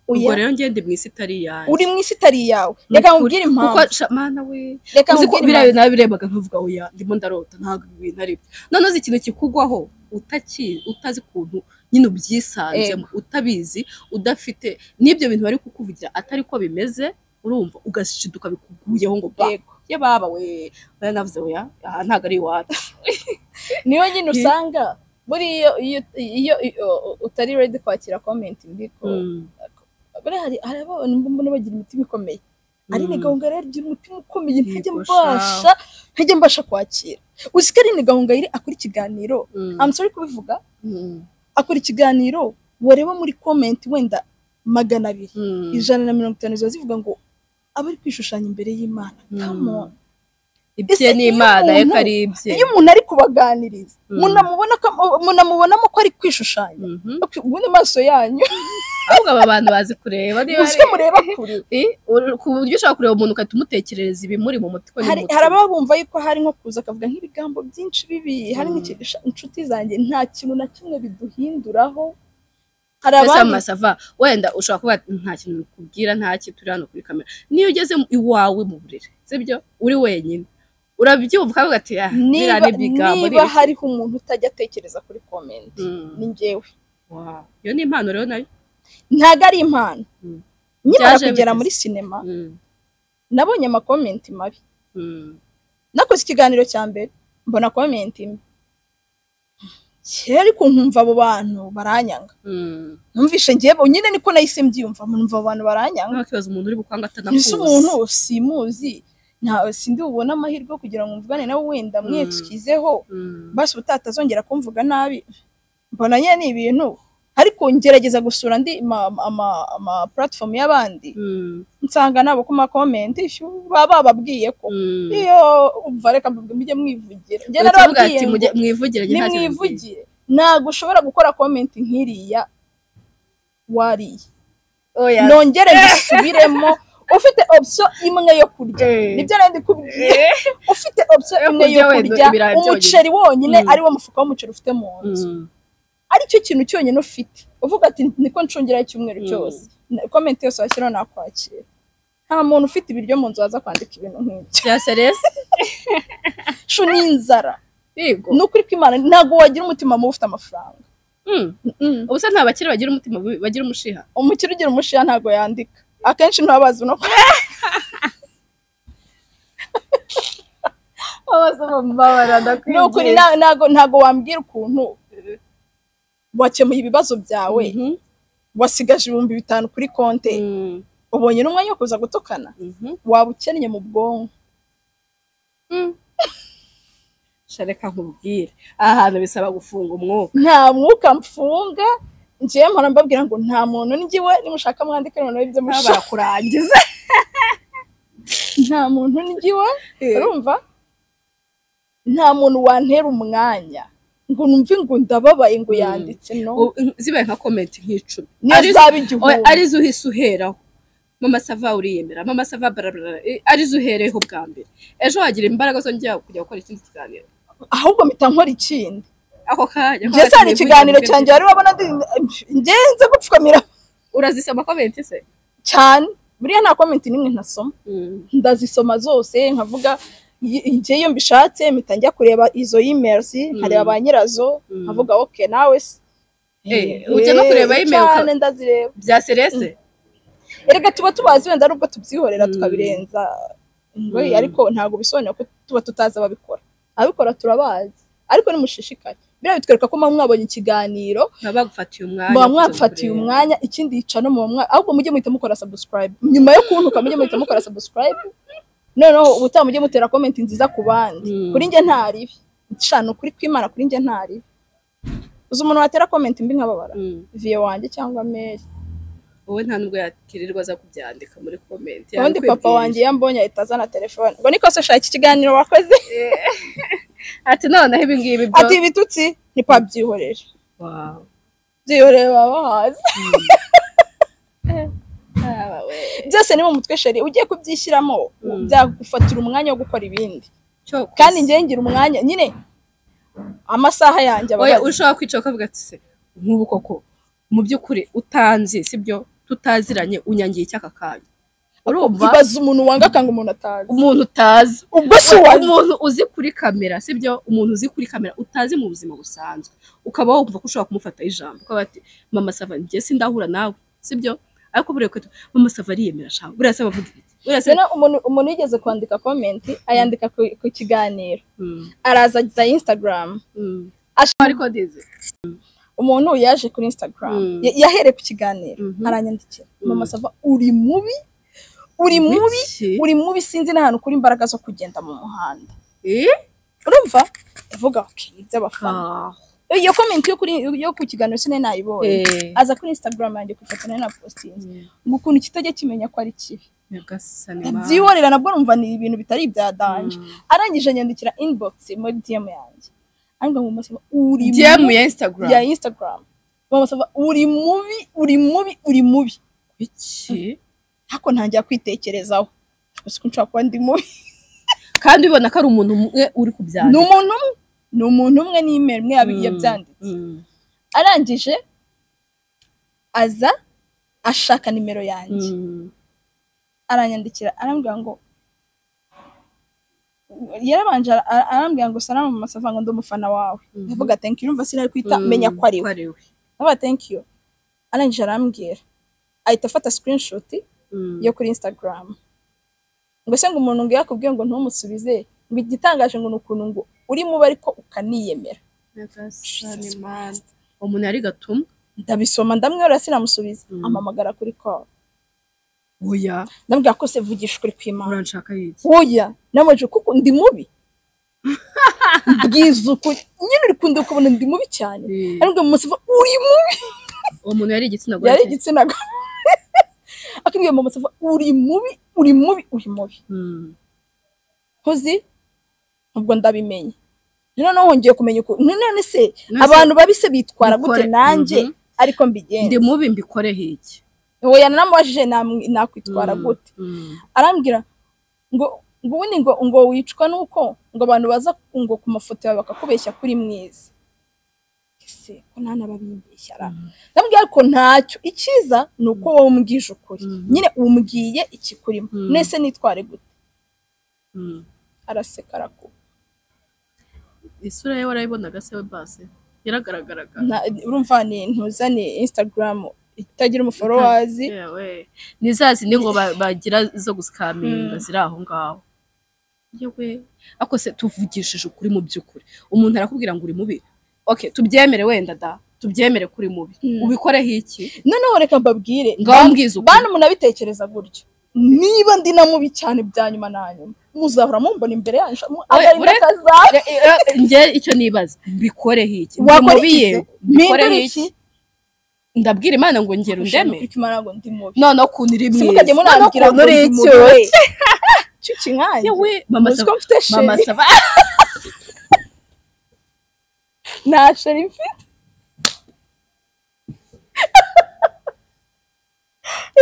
ubwo rero ngende mu isi itari yawe uri mu isi itari yawe reka nkubwire impamvu kuko shamana we uzi ko birayo nabirebaga nkavuga oya ndimo ndarota ntago ibintu ari byo none uzi ikintu kikugwaho utazi kuntu nyine ubyisanzemo utabizi udafite n'ibyo bintu bari kukuvugira atari ko bimeze urumva ugashiduka bikuguyeho ngo ye baba we navuze oya ntago ari iwacu niyo nyine usanga buri iyo utari ready kwakira comment mbiko bari hari abana mbona bagira imitima ikomeye ari ni Kongera yagira umutima ukomeye ntajye mbasha kwakira usikari ni Kongera akora ikiganiro I'm sorry kubivuga akora ikiganiro wareba muri comment wenda 200 150 ziba zivuga ngo abari kwishushanya imbere y'Imana come on ibye n'Imana yakaribye iyo umuntu ari kubaganiriza munamubonamo ko ari kwishushanya ubundi maso yanyu ahubwo aba bantu bazi kureba niba mureba kure ku buryo ushaka kureba umuntu ukatumutekerereza ibimuri mu mutwe hari ababumva yuko hari nko kuza akavuga nk'ibigambo byinshi bibi hari inshuti zanjye nta kintu na kimwe biduhinduraho hari abandi Sava wenda ushaka kuba nta kintu bikubwira nta kintu turi hano kuri kamera niyo ugeze iwawe mu burere sibyo uri wenyine urabyumva ukavuga ati niba hariho umuntu utajya atekereza kuri comment ni njyewe iyo ni impano rero nayo ntago ari impano nyimara kugera muri sinema nabonye comment mabi nakoze ikiganiro cya mbere mbona comment mbi Chéri kunkumva abo bantu baranyanga numvishe ngiye nyine niko nahise mbyumva numva abantu baranyanga nkakibaza umuntu uri bukwanga atanakuzi umuntu simuzi nta sindi ubona amahirwe kugira ngo mvugane nawe wenda mwetsukizeho basi utatazongera kumvuga nabi mbona nyine ni ibintu ariko ngerageza gusura ndi ama platform y'abandi nsanga nabo kuma comment baba babwiye ko iyo umva reka mbige mwivugira nge narabwiye ati mwivugire ntago ushobora gukora comment nkiriya wari nongere ndisubiremo ufite option imwe yo kurya nibyo nandi kubwiye ufite option imwe yo kurya umuceri wonyine ari wo mufuka w'umuceri ufite mu nzu aricyo kintu cyonyine ufite uvuga ati niko ncungira icyumweru cyose comment yose washyiraho nakwakira nta muntu ufite ibiryo mu nzu waza kwandika ibintu nk'ibyo bya serese sho n'inzara yego nukuri kw'Imana ntago wagira umutima mu ufite amafaranga ubusa nta bakire bagira umutima bagira umushiha umukire ugira umushiha ntago yandika akenshi ntabazi no rwose mubabara ndakwiye nukuri ntago wambwira ukuntu wakemuye ibibazo byawe wasigaje 5,000 kuri konte ubonye n'umwanya wo kuza gutukana waba ukennye mu bwonko shareka nkubwire ahantu bisaba gufunga umwuka nta mwuka mfunga ngiye mpora mbabwira ngo nta muntu ngiwe nimushaka mwandike noneho ibyo mushaka kurangiza nta muntu ngiwe urumva nta muntu wantera umwanya ngo numve ngo ndababaye ngo yanditse no zibaye nka comment nk'icumi arizo uhise uheraho mama Sava uriyemera mama Sava arizo uhereho bwa mbere ejo wagira imbaraga zo njya kujya gukora ikindi kiganiro ahubwo mpita nkora ikindi ako kanya ngeze ni ikiganiro cyanjye ari wabona ngenze gupfukamira urazisoma comment se cyane buriya nta comment nimwe ntasoma ndazisoma zose nkavuga iyo mbishatse mpita njya kureba izo emails nkareba ba nyirazo nkavuga okay nawe ujya no kureba email cyane ndazireba bya serese erega tuba tubazi wenda arubwo tubyihorera tukabirenza ariko ntago bisobanura ko tuba tutaza ababikora turabazi ariko nimushishikaye bira bitwereka ko mwabonye ikiganiro bagufatiye umwanya ikindi yica no mu mwanya ahubwo mujye muhita mukora subscribe nyuma yo kuntuka mujye muhita mukora subscribe noneho ubutaha mujye mutera comment nziza ku bandi kuri nge ntaribi nshano kuri kwimana kuri nge ntaribi uzi umuntu watera comment mbi nkababara vie wanjye cyangwa mail wowe nta nubwo yakirirwa za kubyandika muri comment ubundi papa wanjye yambonye ahita azana telefone ngo niko se shaka ikiganiro wakoze ati noneho ibi ngibi byo ati ibitutsi ntipabyihorera wow byihorera babahaza byose ni mu mutwe Chéri ugiye kubyishyiramo byagufatira umwanya wo gukora ibindi kandi ngiye ngira umwanya nyine amasaha yanjye oya ushaka kwica ukavuga ati se nk'ubu koko mu by'ukuri utanzi sibyo tutaziranye unyangiye icyaka kanya urumva ibaza umuntu wanga kanga umuntu utazi ubwo se umuntu uzi kuri kamera sibyo umuntu uzi kuri kamera utazi mu buzima busanzwe ukaba wumva ko ushobora kumufata ijambo ukaba ati mama Sava ngiye sindahura nawe sibyo ariko buriya ko mama Sava ariyemera shaka buriya se bavuga iki umuntu yigeze kwandika comment ayandika ku kiganiro araza za Instagram ariko dize umuntu yaje kuri Instagram yahere ku kiganiro aranyandikira mama Sava uri mubi sinzi n'ahantu kuri imbaraga zo kugenda mu muhanda urumva ndavuga okay abafana iyo comment yo ku kiganiro sine nayibonye aza kuri Instagram yanjye kwifatana na posting ngo ukuntu kitajya kimenya ko ari kibi byihorera nabwo numva ni ibintu bitari ibya danje arangije nyandikira inbox muri DM yanjye anga mu Sava uri DM ya Instagram mama Sava uri mubi iki hako ntangiye kwitekerezaho gusa nshaka kuba ndi mubi kandi ubona ko ari umuntu umwe uri kubyandika ni umuntu umwe n'email imwe yabiye byanditse arangije aza ashaka nimero yanjye aranyandikira arambwira ngo yarabanje arambwira ngo salama mama Sava ngo ndumufana wawe ndavuga thank you urumva sinari kwita menya ko ari we ndavuga thank you arangije arambwira ahita afata screenshot yo kuri Instagram ngo se ngo umuntu ngo yakubwiye ngo ntumusubize ngo igitangaje ngo nukuntu ngo uri mu bari ko ukaniyemera umuntu yari gatuma ndabisoma ndamwera sinamusubiza amamagara kuri call oya ndambwira ko se vugisha kuri kwimana uranshaka yiki oya namaje kuko ndi mubi bwizuko nyine uri kunde kubona ndi mubi cyane ariko mama Sava uri mubi umuntu yari igitsina gore akibwiye mama Sava uri mubi hozi ubwo ndabimenye noneho ngiye kumenya uko none se abantu babise bitwara gute nanjye ariko mbigenze ndi mubi mbikore hiki oya namubajije nakwitwara gute arambwira ngo ubundi ngo wicwa nuko ngo abantu baza ngo ku mafoto yawe bakakubeshya kuri mwiza ese ko nana babimbeshyara ndambwira ko ntacyo ikiza nuko wowe umbwije ukuri nyine umbwiye ikikurimo nese nitware gute araseka arako isura ye warayibonaga se we base yaragaragaraga urumva ni ntuzane Instagram itagira umufollowers yewe nizazi ngo bagira zo guskaminga ziri aho ngaho yewe ako se tuvugishije ukuri mu by'ukuri umuntu arakubwira ngo uri mubi okay tubyemere wenda da tubyemere kuri mubi ubikoreho iki noneho reka mbabwire ngambwiza ukuri bana umuntu abitekereza gutyo niba ndi na mubi cyane bya nyuma na nyuma muzahora mumbona imbere yanyu nge icyo nibaza mbikoreho iki ndi mubi yego mbikoreho iki ndabwira Imana ngo ngero ndeme none ukuntu iri mwiza simukajye munabwira ngo uri icyo cyuki nkanye yewe mama Sava na Chéri mfite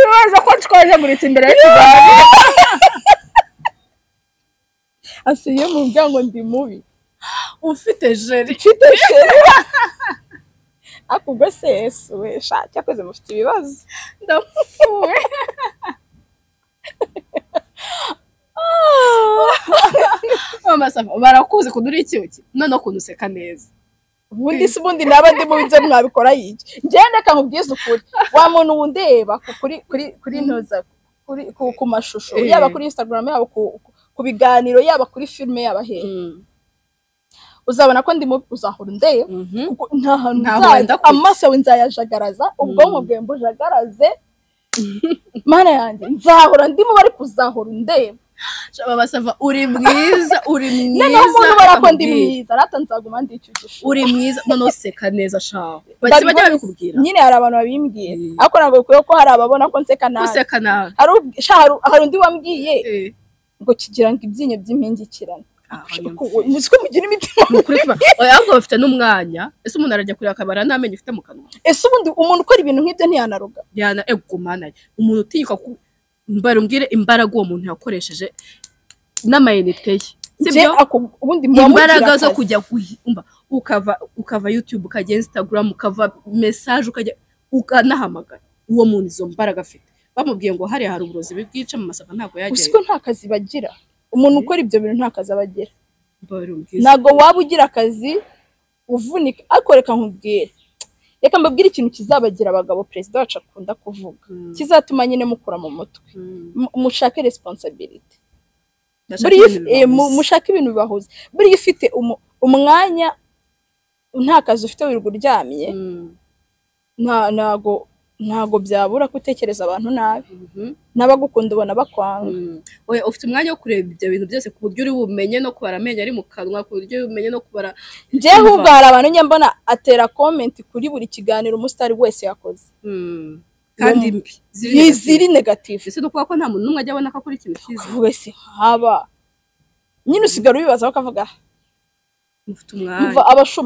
ibaza ko twajaguritse imbere y'ikigari asiye mu bwango ndi mubi ufite Chéri mfite Chéri akubwo se Yesu we sha cyakoze mufite ibibazo ndapfuwe mama Sava barakuze kudura icyuki none ukuntu useka neza ubundi naba ndi mu byo mwabikora yiki ngende kankubwiza ukuri wa muntu wundeba kuri ntoza ku mashusho yaba kuri Instagram yaba ku biganiro yaba kuri filme yaba he uzabona ko ndi uzahora ndeba nta hantu amaso nzayajagaraza ubwonko bwe mbujagaraze mana yanjye nzahora ndimo bari kuzahora ndeba Mama Sava uri mwiza uri mwiza none umuntu barako ndi mwiza rata nzaguma ndicyugisha uri mwiza none useka neza shaho bajya babikubwira nyine hari abantu babimbwiye ariko ntabwo bikuye ko hari ababona ko nseka nabi useka nabi hari undi wambwiye ngo kigira ngo ibyinyo by'impingikirane muziko mugira imitima ukuri kuba ahubwo bafite n'umwanya ese umuntu arajya kureba akabara namenye ufite mu kanwa ese ubundi umuntu ukora ibintu nk'ibyo ntiyanaruga yana egumana umuntu utinyuka mbarumbwire imbaraga uwo muntu yakoresheje n'amayinite ye sibyo ubundi imbaraga zo kujya umva ukava YouTube ukajya Instagram ukava message ukajya ukanahamagara uwo muntu izo mbaraga afite bamubwiye ngo hari uburozi bw'ica mu Sava ntago yagera usiko nta kazi bagira umuntu ukora ibyo bintu nta kazi abagira ntago waba ugira akazi uvunika akoreka nkubwire reka mbabwire ikintu kizabagira abagabo president wacu akunda kuvuga kizatuma nyine mukura mu mutwe mushake responsibility mushake ibintu bibahuza buri ifite umwanya nta kazi ufite wirirwa uryamye ntago byabura gutekereza abantu nabi n'abagukunda ubona bakwanga oya ufite umwanya wo kureba ibyo bintu byose ku buryo uri bumenye no kubara amenyo ari mu kanwa ku buryo umenye no kubara njye ahubwo hari abantu njye mbona atera comment kuri buri kiganiro umusitari wese yakoze kandi mbi ziri negative ese no kuba ko nta muntu n'umwe ajya abona ko akora ikintu cyiza wese haba nyine usigara ubibaza bakavuga mufite umwanya abashu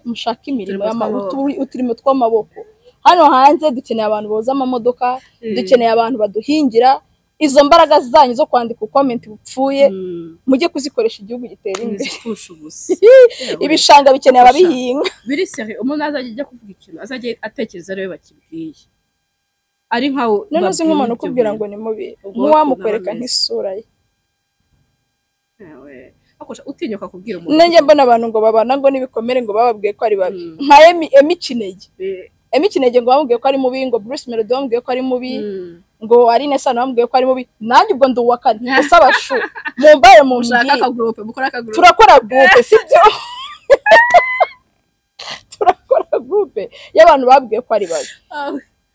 mushake imirimo y'amaboko uturimo tw'amaboko hano hanze dukeneye abantu boza amamodoka dukeneye abantu baduhingira izo mbaraga zanyu zo kwandika comment bupfuye mujye kuzikoresha igihugu gitera imbere ibishanga bikeneye ababihinga biri seri umuntu azajya kuvuga ikintu azajya atekereza rero bakibwiye ari nkaho none uzi nk'umuntu ukubwira ngo ni mubi ntiwamukwereka nk'isura ye akosha utinyuka kubwira umuntu nanjye mbona abantu ngo babana ngo nibikomere ngo bababwiye ko ari babi nka Emi Kinege ngo bamubwiye ko ari mubi ngo Bruce Melody bamubwiye ko ari mubi ngo ari Nesano bamubwiye ko ari mubi nanjye ubwo nduwakane usaba shu mumbaye mu ushaka ka group mukora ka group turakora group sibyo turakora group y'abantu babwiye ko ari babi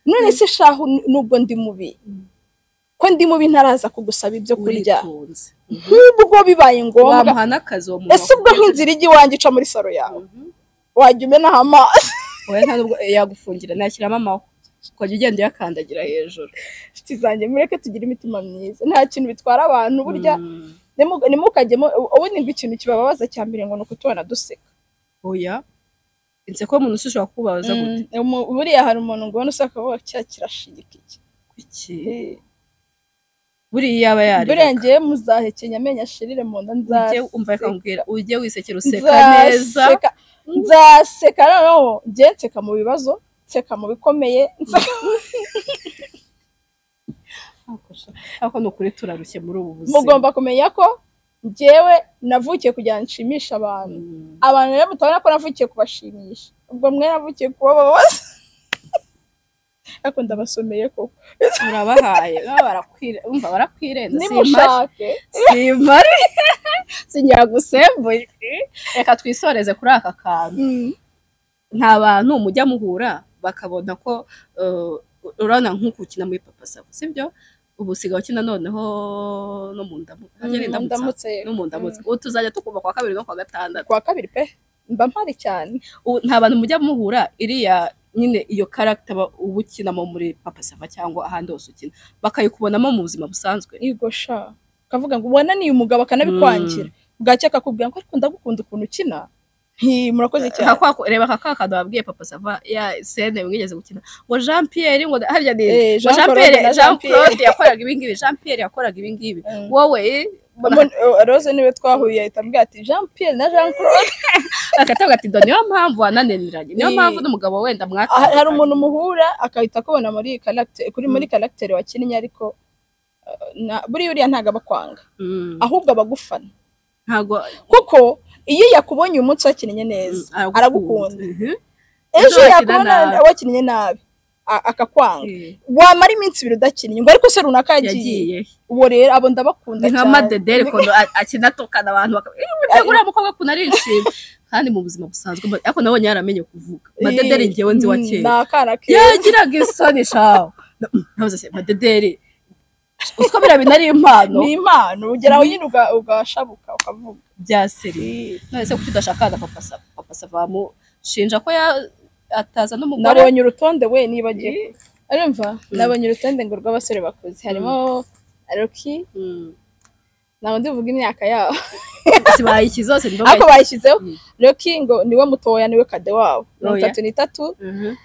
none se shahu nubwo ndi mubi ko ndi mubi ntaraza kugusaba ibyo kurya ubwo bibaye ngombwa wamuhana akazi ese ubwo nk'inzira ijya iwanjye ica muri saro yawe wajya umenaho amazi oya nta nubwo yagufungira nashyiramo amaho ukajya ugenda uyakandagira hejuru inshuti zanjye mureke tugira imitima myiza nta kintu bitwara abantu burya nimukajyemo ubundi ngo ikintu kibababaza cya mbere ngo ni ukutubona duseka oya inseko umuntu ushobora kubabaza gute buriya hari umuntu ngo ubona useka vuba kirashigika iki buriya yaba yari buriya ngiye muzahekenya amenya ashirire mu nda nzase umva akambwira ujye wisekera useka neza nzaseka noneho njye nseka mu bibazo nseka mu bikomeye ako nukuri turarushye muri ubu buzima mugomba kumenya ko njyewe navukiye kugira ngo nshimishe abantu rero mutabona ko navukiye kubashimisha ubwo mwe navukiye kubababaza ariko ndabasomeye koko urabahaye umva barakwirenza nimushake simari sinyagusembuye reka twisoreze kuri aka kantu nta bantu mujya muhura bakabona ko urana nk'ukukina muri papa Sava sibyo ubu sigaho kina noneho no mu ndamutse no mu ndamutse ubu tuzajya tukumva kwa kabiri no kwa gatandatu kwa kabiri pe mba mpari cyane nta bantu mujya muhura iriya nyine iyo character ubukinamo muri papa Sava cyangwa ahandi hose ukina bakayikubonamo mu buzima busanzwe yego sha kavuga ngo ubona ni umugabo akanabikwangira bwacye akakubwira ngo ariko ndagukunda ukuntu ukina murakoze cyane reba kakakado babwiye papa Sava ya scene mwigeze gukina ngo Jean Pierre ngo harya ni Jean Claude yakoraga ibingibi Jean Pierre yakoraga ibingibi wowe Rose niwe twahuye ahitambwira ati Jean Pierre na Jean Claude akatavuga ati niyo mpamvu wananeniranye niyo mpamvu n'umugabo wenda mwaka hari umuntu muhura akahita akubona muri character wakinnye ariko buri uriya ntago abakwanga ahubwo abagufana ntago kuko iyo yakubonye umunsi wakinnye neza aragukunda ejo yakubona wakinnye nabi akakwanga wamara iminsi 2 udakinnye ngo ariko se runaka yagiye uwo rero abo ndabakunda cyane nka madedere kondo akinatokana abantu uriya mukobwa kuna arishimye kandi mu buzima busanzwe ariko nabonye yaramenye kuvuga madedere ngewe nzi wakeye yagiraga isoni shaho navuze se madedere usko birabinari impano ni impano ugeraho nyine ugashabuka ukavuga bya seri none se kudashaka papa Sava mushinja ko ataza n'umugore nabonye urutonde we nibagiye arumva nabonye urutonde ngo rw'abasore bakuze harimo Rocky naho ndivuga imyaka yabo sibayiki zose ndumva ako bayishizeho Rocky ngo niwe mutoya niwe kade wabo 33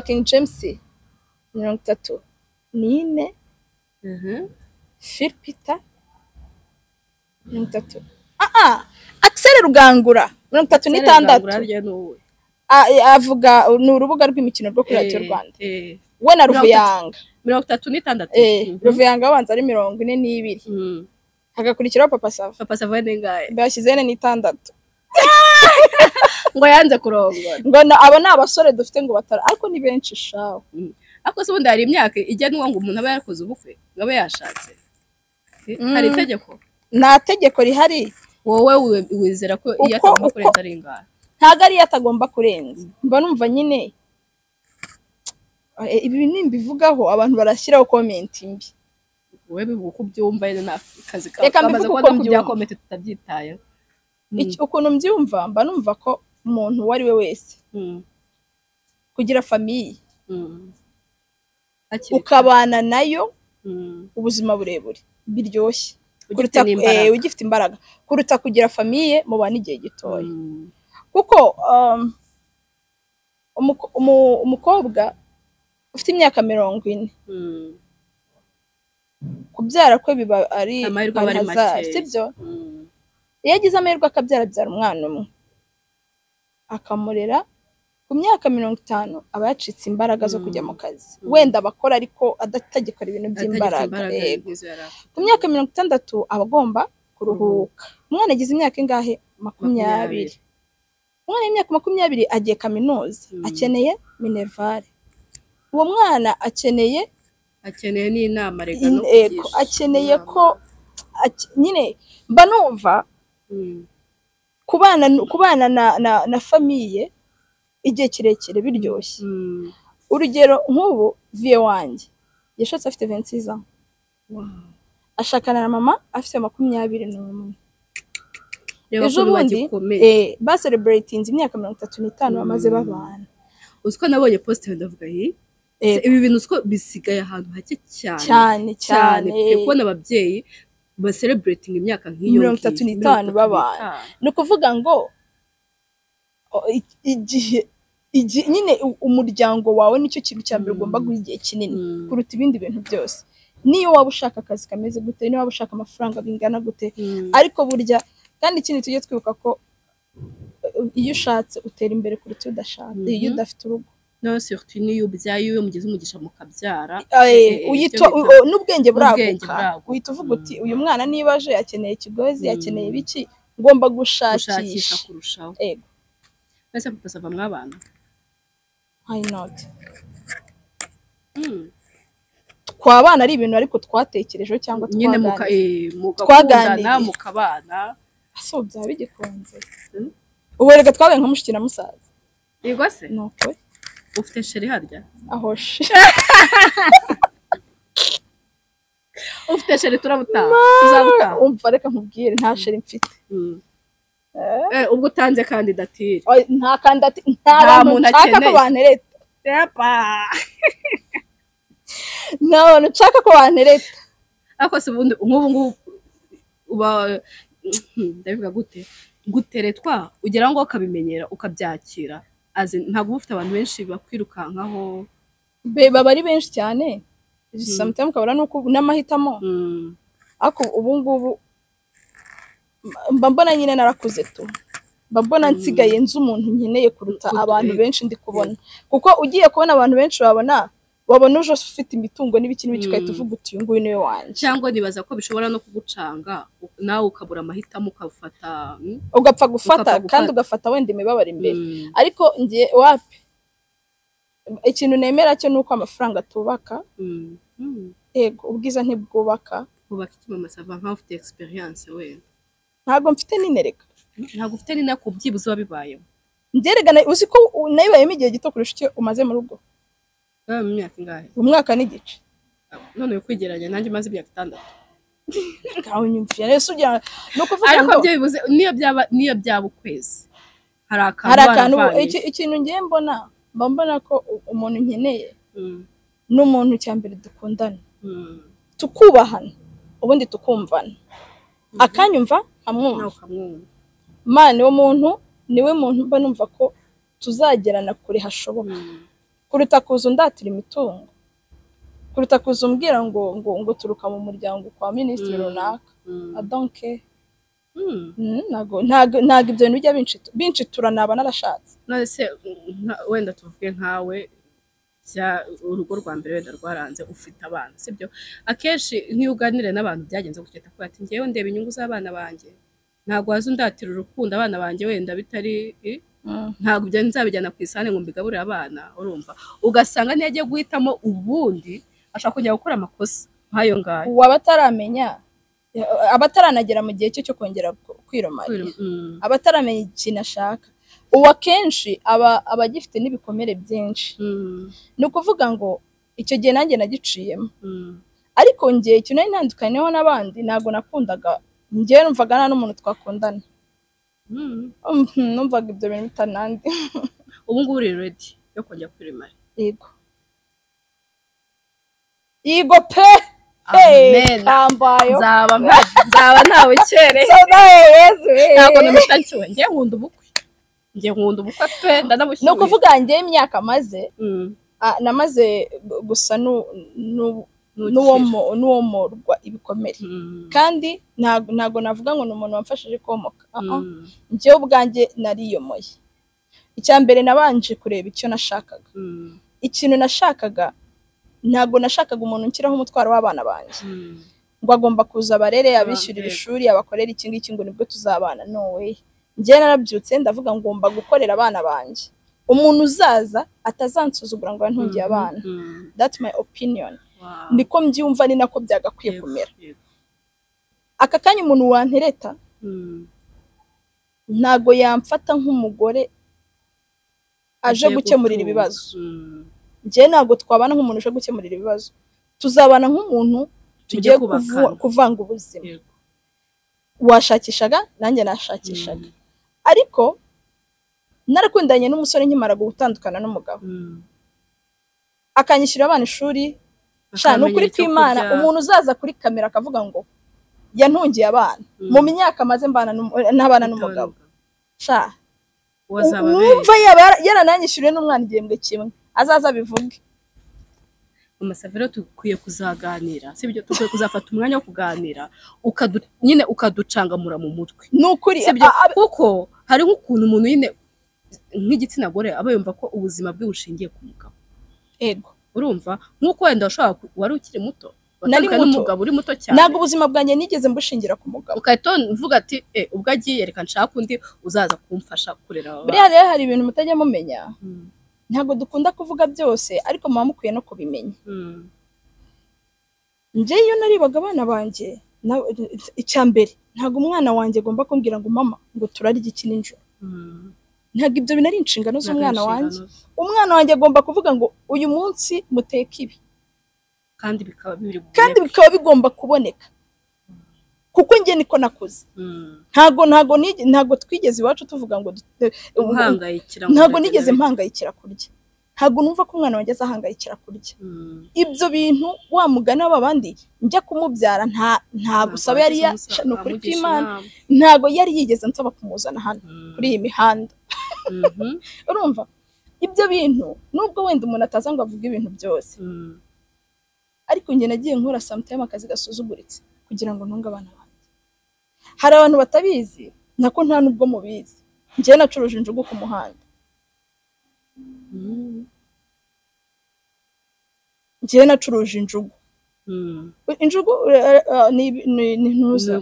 King James 34 Phil Peter 33 Axel Rugangura 36 avuga ni urubuga rw'imikino rwo kuri Radio Rwanda we na Ruvuyanga 36 Ruvuyanga abanza ari 42 hagakurikiraho papa Sava nengaye bashyize 46 ngo yanze kurongora ngo abo ni abasore dufite ngo batara ariko ni benshi shaho ariko se ubundi hari imyaka ijyanwa ngo umuntu aba yarakoze ubukwe ngo abe yashatse hari itegeko nta tegeko rihari wowe wizera ko iyo atagomba kurenza ari ingana ntago ari atagomba kurenza mba numva nyine ibi nimbivugaho abantu barashyiraho comment mbi wowe bivuga ko byumva yene nakazi kamaze ko bya comment tutabyitaye ukuntu mbyumva mba numva ko umuntu wari we wese kugira famille ukabana nayo ubuzima burebure biryoshye kuruta ugifite imbaraga kuruta kugira famille mu bana igihe gitoya kuko umukobwa ufite imyaka 40 kubyara kwe biba ari hazard sibyo iyo agize amahirwe akabyara umwana umwe akamurera ku myaka 50 aba yacitse imbaraga zo kujya mu kazi wenda bakora ariko adatagikora ibintu by'imbaraga ku myaka 60 aba agomba kuruhuka umwana agize imyaka ingahe 20 umwana y'imyaka 20 agiye kaminuza akeneye minervale uwo mwana akeneye n'inama rega no kugisha akeneye ko nyine mba numva kubana na famille igihe kirekire biryoshye urugero nk'ubu vie wanjye yashatse afite 26 ans ashakana na mama afite 21 ejo bundi ba celebrating imyaka 35 bamaze babana uziko nabonye post ndavuga ibi bintu uziko bisigaye ahantu hake cyane kubona ababyeyi ba celebrating imyaka nk'iyo 35 babana no kuvuga ngo igihe nyine umuryango wawe nicyo kintu cya mbere ugomba guha igihe kinini kuruta ibindi bintu byose niyo waba ushaka akazi kameze gute niyo waba ushaka amafaranga bingana gute ariko burya kandi ikindi tujye twibuka ko iyo ushatse utera imbere kuruta udashaka iyo udafite urugo no surtout niyo ubyaye iyo mugize umugisha mukabyara n'ubwenge buraguka uhita uvuga uti uyu mwana niba aje akeneye ikigozi akeneye ibiki ngomba gushakisha kurushaho mbese papa Sava mwabana I not twabana ari ibintu ariko twatekerejeho cyangwa nyine twaganiriye mukabana so byaba bigikunze ubu reka twabaye nka mushiki na musaza yego se nuko ufite Chéri harya ahoshi ufite Chéri tuzabutaha umva reka nkubwire nta Chéri mfite ubwo utanze kandidatire nta kandidatire nta muntu nshaka ko banereta nta muntu nshaka ko banereta ariko se ubundi nk'ubu uba ndabivuga guteretwa ugira ngo ukabimenyera ukabyakira ntabwo ufite abantu benshi bakwirukankaho baba ari benshi cyane sometimes ukabura n'amahitamo ariko ubu ngubu mba mbona nyine narakuze tu mba mbona nsigaye nzi umuntu nkeneye kuruta abantu benshi ndi kubona kuko ugiye kubona abantu benshi babona uje ufite imitungo n'ibiki n'ibiki ukahita uvuga uti uyu nguyu niwe wanjye cyangwa nibaza ko bishobora no kugucanga nawe ukabura amahitamo ugapfa gufata kandi ugafata wenda imibabaro imbere ariko ngiye wapi ikintu nemera cyo nuko amafaranga atubaka yego ubwiza ntibwubaka ubaka iki mama Sava nkaho ufite experience wenda ntabwo mfite ninereka ntabwo ufite ni nako byibuze wabibayemo nderegana uzi ko nayibayemo igihe gito kurusha icyo umaze mu rugo mu myaka ingahe umwaka n'igice none kwigeranya nanjye maze imyaka 6 ngaho nyumvira rero sugira no kuvuga ariko byo bibuze niyo byaba ukwezi hari akantu ikintu ngiye mbona ko umuntu nkeneye n'umuntu cyambere dukundana tukubahana ubundi tukumvana akanyumva amwumva man wo muntu niwe muntu mba numva ko tuzagerana kure hashoboka kuruta kuza undatira imitungo kuruta kuza umbwira ngo turuka mu muryango kwa minisitiri runaka adonke ntago ibyo bintu bijya binshitura naba narashatse none se wenda tuvuge nkawe urugo rwa mbere wenda rwaranze ufite abana sibyo akenshi nk'iyo uganire n'abantu byagenze guketa ko ati ngewe ndeba inyungu z'abana banjye ntago waza undatira urukundo abana banjye wenda bitari ntago ibyo nzabijyana ku isane ngo mbigaburire abana urumva ugasanga niyo agiye guhitamo ubundi ashaka kujya gukora amakosa nk'ayo ngayo abataranagera mu gihe cyo kongera kwiromanya abataramenya ikintu ashaka ubu akenshi aba agifite n'ibikomere byinshi ni ukuvuga ngo icyo gihe nanjye nagiciyemo ariko njye ikintu nari ntandukaniyeho n'abandi ntabwo nakundaga njyewe numvaga nta n'umuntu twakundana numvaga ibyo bintu bitanandi ubu ngubu uri ready yo kongera kwiromanya yego pe kambayo nzaba ntawe cyere ntabwo namushyikiwe njye nkunda ubukwe pe ndanamushyuye no kuvuga njye imyaka maze namaze gusa n'uwo murwa ibikomere kandi ntago navuga ngo ni umuntu wamfashije komoka njyewe ubwanjye nariyomoye icya mbere nabanje kureba icyo nashakaga ikintu nashakaga ntago nashakaga umuntu nshyiraho umutwaro w'abana banjye ngo agomba kuza abarere abishyurira ishuri abakorera iki ngiki ngo nibwo tuzabana no way njye narabyutse ndavuga ngomba gukorera abana banjye umuntu uzaza atazansuzugura ngo ntungiye abana that's my opinion niko mbyumva ni nako byagakwiye kumera aka kanya umuntu wantereta ntago yamfata nk'umugore aje gukemurira ibibazo njye ntabwo twabana nk'umuntu uje gukemurira ibibazo tuzabana nk'umuntu tugiye kuvanga ubuzima washakishaga nanjye nashakishaga ariko narakundanye n'umusore nkimara gutandukana n'umugabo akanyishyura abana ishuri ni ukuri kw'Imana umuntu uzaza kuri kamera akavuga ngo yantungiye abana mu myaka maze n'abana n'umugabo wumva yarananyishyuriye n'umwana igihembwe kimwe azaza bivuge Sava tukwiye kuzaganira sibyo tukwiye kuzafata umwanya wo kuganira nyine ukaducangamura mu mutwe nukuri kuko hari nk'ukuntu umuntu nyine nk'igitsina gore aba yumva ko ubuzima bwe bushingiye ku mugabo ego urumva nk'uko wenda wari ukiri muto n'umugabo uri muto cyane ntabwo ubuzima bwanjye nigeze mbushingira ku mugabo ukahita uvuga ati ubwo agiye reka nshaka undi uzaza kumfasha kurera buriya rero hari ibintu mutajya mumenya ntago dukunda kuvuga byose ariko mama mukwiye no kubimenya nje iyo naribaga abana banje icyambere ntago umwana wanje agomba kumbwira ngo mama ngo turarya iki ninjoro ntago ibyo binari inshingano z'umwana wanje umwana wanje agomba kuvuga ngo uyu munsi muteka ibi kandi bikaba bigomba kuboneka kuko nge niko nakoze ntago twigeze iwacu tuvuga ngo ntago nigeze mpangayikira kurya ntago numva ko umwana wanjye azahangayikira kurya ibyo bintu wa mugana w'abandi njya kumubyara nta gusaba yari no kuri Imana ntago yari yigeze nsaba kumuzana hano kuri iyi mihanda urumva ibyo bintu nubwo wenda umuntu ataza ngo avuge ibintu byose ariko nge nagiye nkora sometime akazi gasuzuguritse kugira ngo ntunga abana banjye hari abantu batabizi nako nta nubwo mubizi ngiye nacuruje injugu ku muhanda ngiye nacuruje injugu ntuza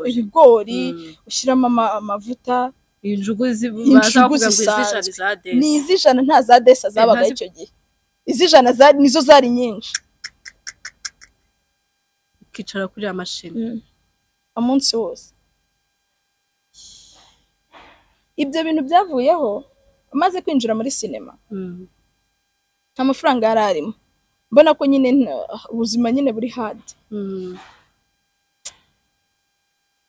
ibigori ushyiramo amavuta injugu zisanzwe ni izijana nta za desa zabaga icyo gihe izijana nizo zari nyinshi ukicara kuri amashini umunsi wose ibyo bintu byavuyeho amaze kwinjira muri sinema nta mafaranga yari arimo mbona ko nyine ubuzima nyine buri hard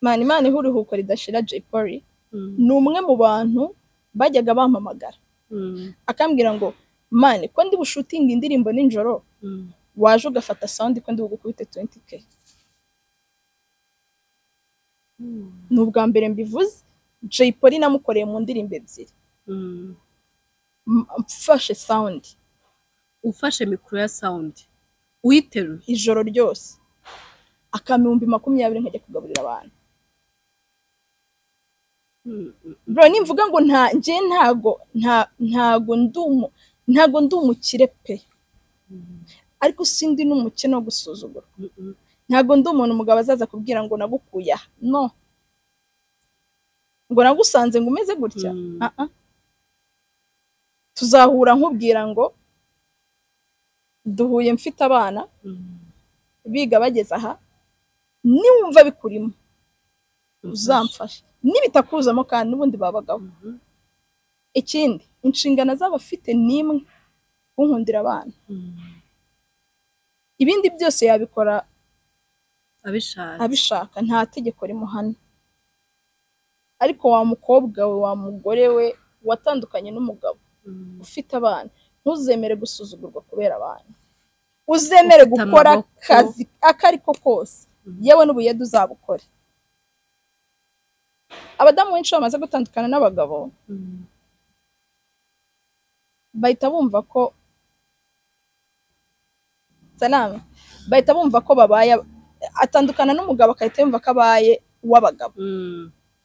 Imana ihuruhuko ridashira Kuri ni umwe mu bantu bajyaga bampamagara akambwira ngo mani ko ndi bushutinga indirimbo ninjoro waje ugafata sound ko ndi bugukubite 20k n'ubwa mbere mbivuze Kuri namukoreye mu ndirimbo ebyiri mfashe sound ufashe mikro ya sound uyiteruye ijoro ryose akamihumbi 20 nkajya kugaburira abantu bro nimvuga ngo ntago ndumukire pe ariko sindi n'umukene wo gusuzugura ntago ndi umuntu umugabo azaza kubwira ngo nagukuya no ngo nagusanze ngo umeze gutya tuzahura nkubwira ngo duhuye mfite abana biga bageze aha niwumva bikurimo uzamfasha nibitakuzamo kandi n'ubundi babagaho ikindi inshingano z'abafite nimwe kunkundira abana ibindi byose yabikora abishaka nta tegeko rimuhana ariko wa mukobwa we wa mugore we watandukanye n'umugabo ufite abana ntuzemere gusuzugurwa kubera abana uzemere gukora akazi akariko kose yewe n'ubuyede uzabukore abadamu benshi bamaze gutandukana n'abagabo bahita bumva ko bahita bumva ko babaye atandukana n'umugabo akahita yumva ko abaye uw'abagabo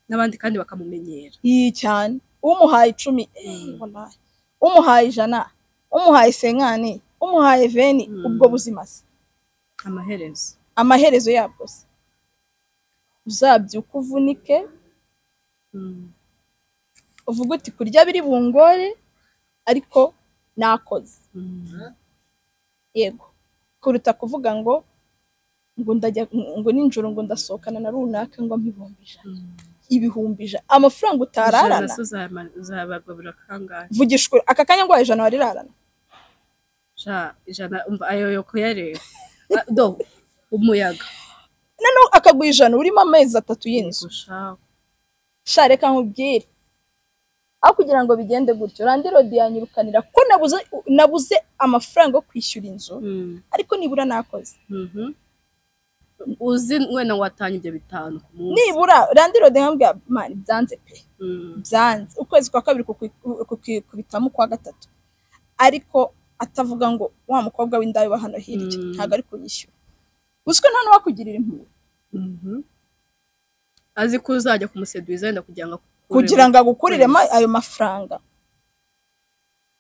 n'abandi kandi bakamumenyera cyane umuhaye 10 wallahi umuhaye 100 umuhaye 50 umuhaye 20 ubwo buzima se amaherezo yabwo se uzabyuka uvunike uvuga uti kurya biri bungore ariko nakoze yego kuruta kuvuga ngo ndajya ngo ninjoro ngo ndasohokana na runaka ngo ibihumbije amafaranga utararana uzabagabura kangahe vugishwe aka kanya ngo 100 warirarana umva ayo yo kuyareba do umuyaga nano akaguha 100 urimo amezi 3 y'inzu reka nkubwire aho kugira ngo bigende gutyo randirodi yanyirukanira ko nabuze amafaranga yo kwishyura inzu ariko nibura nakoze uzi wena watanye ibyo 5 ku munsi nibura randirodi nkambya mani byanze pe byanze ukwezi kwa kabiri kubitamo kwa gatatu ariko atavuga ngo wa mukobwa w'indayo wa hano hirya ntago ari kuyishyura uswe nta n'uwakugirira impuhwe azi ko uzajya kumuseduiza wenda kugira ngo agukurire ayo mafaranga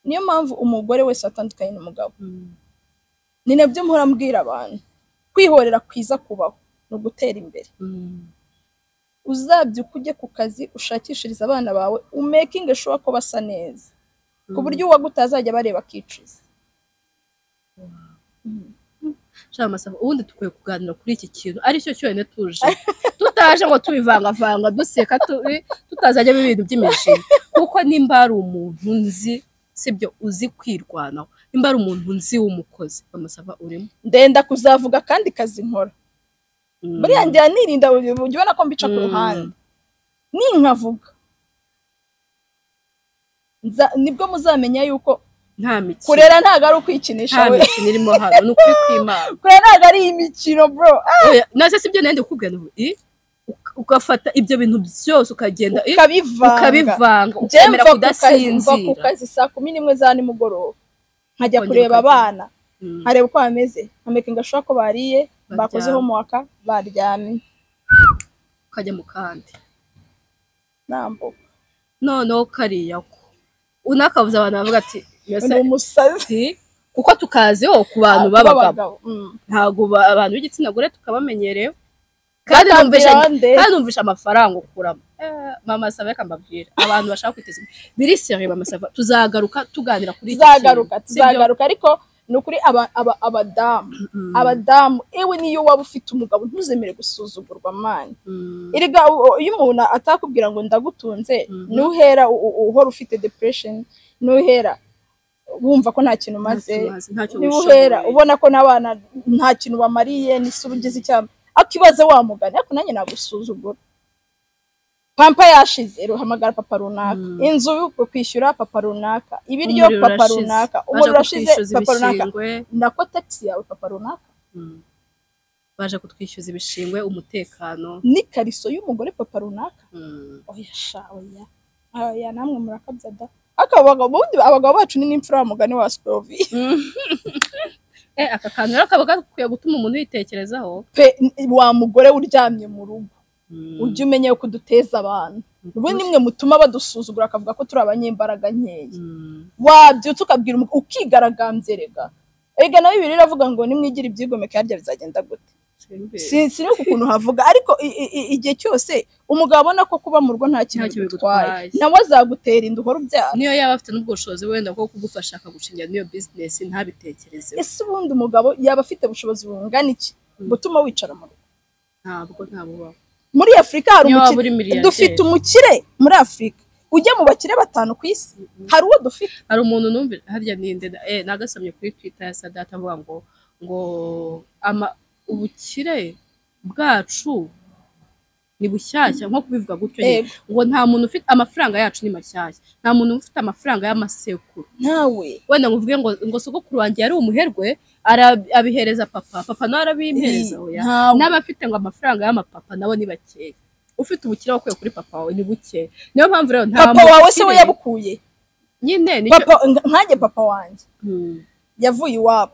niyo mpamvu umugore wese atandukanye n'umugabo ni nabyo mpora mbwira abantu kwihorera kwiza kubaho no gutera imbere uzabyuka ujye ku kazi ushakishiriza abana bawe umaking sure ko basa neza ku buryo uwagutazajya bareba akicuza. Shama Sava ubundi tukwiye kuganira kuri iki kintu ari cyo cyone tuje tutaje ngo tubivanga duseka tutazajya ibintu by'imishinga kuko nimba ari umuntu nzi sibyo uzi kwirwanaho nimba ari umuntu nzi w'umukozi Sava urimo ndenda kuzavuga kandi kazi nkora buriya njya nirinda ubona ko mbica ku ruhande ninkavuga nibwo muzamenya yuko nta mikino kurera ntago ari ukwikinisha we nta mikino irimo hano ni ukwimana kurera ntago ari imikino bro nase sibyo nende kukubwira ugafata ibyo bintu byose ukagenda ukabivanga ukemera kudasinzira ku kazi saa 11 za nimugoroba nkajya kureba abana nkareba uko bameze nkamekinga ashaka ko bariye bakoze homework baryamye ukajya mu kandi nambo no kariya ko unakavuza abantu bavuga ati ni umusazi kuko tukaziho ku bantu babagabo ntago abantu b'igitsina gore tukabamenyerewe kandi numvisha amafaranga ukuramo mama Sava kambabwira abantu bashaka kwiteza biri sérieux mama Sava tuzagaruka tuganira kuri tuzagaruka ariko nukuri abadamu ewe niyo waba ufite umugabo ntuzemere gusuzugurwa mani iriga iyo umuntu atakubwira ngo ndagutunze nuhera uhora ufite depression nuhera wumva ko nta kintu maze nuhera ubona ko nabana nta kintu bamariye nisubugize icyamba akibaze wa mugani ariko nanjye nagusuzugura pampa yashize ruhamagara papa runaka inzu yo kwishyura papa runaka ibiryo papa runaka umuriro urashize papa runaka nako taxi yawe papa runaka baje kutwishyuza ibishingwe umutekano ni kariso y'umugore papa runaka oya sha oya namwe murakabya da abagabo bacu ni n'imfura mugani wa Scrovi aka kantu rakaba gakwiye gutuma umuntu yitekerezaho pe wa mugore uryamye mu rugo ujye umenye ko duteza abantu ubu nimwe mutuma badusuzugura akavuga ko turi abanyembaraga nkeya wabyutse ukabwira ukigaragambye ega nayo Bibiliya iravuga ngo nimwigira ibyigomeke harya bizagenda gute siri ukuntu havuga ariko igihe cyose umugabo abona ko kuba mu rugo nta kintu bitwaye nawe azagutera inda uhora ubyara niyo yaba afite n'ubwo bushobozi wenda bwo kugufasha akagushingira niyo business ntabitekereze ese ubundi umugabo yaba afite ubushobozi bungana iki gutuma wicara mu rugo ntabwo muri Afrika hari umukire dufite umukire muri Afrika ujye mu bakire batanu ku isi hari uwo dufite hari umuntu numva harya ninde nagasomye kuri Twitter ya Sadata avuga ngo ubukire bwacu ni bushyashya nko kubivuga gutyo ngo nta muntu ufite amafaranga yacu ni mashyashya nta muntu ufite amafaranga y'amasekuru nawe wenda nguvuge ngo sogokuru wanjye yari umuherwe abihereza papa nawe arabimpereza n'abafite ngo amafaranga y'amapapa nabo ni bakeya ufite ubukire wakwiye kuri papa wawe ni buke niyo mpamvu rero nta papa wawe se we yabukuye nyine nkanjye papa wanjye yavuye iwabo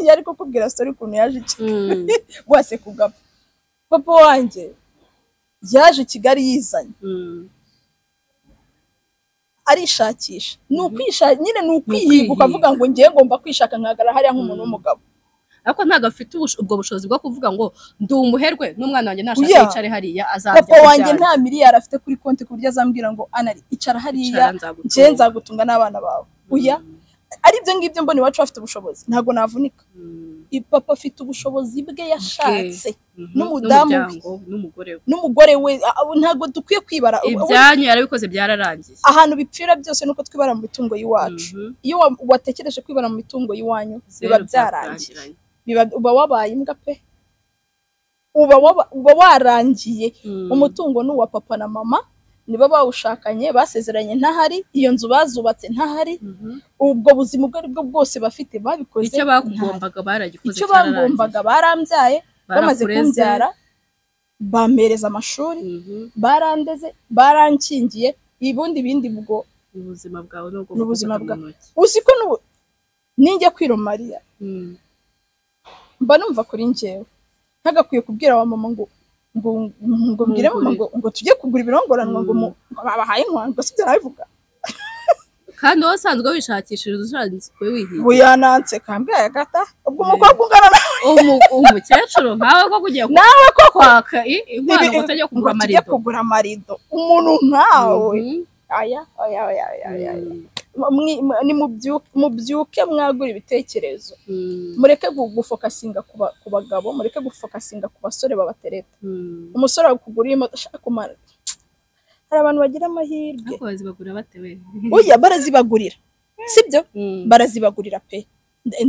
yari kukubwira story ukuntu yaje bose kugapfa papa wanjye yaje Kigali yizanye arishakisha nukwisha nyine nukwihiga ukavuga ngo ngiye ngomba kwishaka nkagara hariya nk'umuntu w'umugabo ariko ntago afite ubwo bushobozi bwo kuvuga ngo ndi umuherwe n'umwana wanjye nashaka yicare hariya azajya papa wanjye nta miliyari afite kuri konti ku buryo azambwira ngo anari icara hariya nje nzagutunga n'abana bawe ari byo ngibyo mbona iwacu afite ubushobozi ntago navunika papa afite ubushobozi bwe yashatse n'umudamu n'umugore we ntago dukwiye kwibara ibyanyu yarabikoze byararangiye ahantu bipfira byose nuko twibara mu mitungo y'iwacu iyo watekereje kwibara mu mitungo y'iwanyu biba byarangiye uba wabaye imbwa pe uba warangiye umutungo ni uwa papa na mama niba bawushakanye basezeranye ntahari iyo nzu bazubatse ntahari ubwo buzima ubwo aribwo bwose bafite babikoze icyo bakugombaga baragikoze icyo bagombaga barambyaye bamaze kumbyara bampereza amashuri barandeze barankingiye ibundi bindi bwo ubuzima bwawe n'ubuzima bwawe usiko ninjye kwiromariya mba numva kuri njyewe ntagakwiye kubwira wa mama ngo mbwire mama ngo tujye kugura ibirongoranwa ngo babahaye inkwano sibyo nabivuga kandi wasanzwe wishakishije usanzwe wihiye buyananse kambyaye gata ubwo umukobwa ungana nawe umukecuru nkawe ko kugiye nawe ko kwaka inkwano ngo utajya kugura amarido umuntu nkawe aya mubyuke mwagura ibitekerezo mureke gufokasinga ku bagabo mureke gufokasinga ku basore babatereta umusore akuguriye imodoka kumara hari abantu bagira amahirwe ako bazibagura batewe oya barazibagurira sibyo barazibagurira pe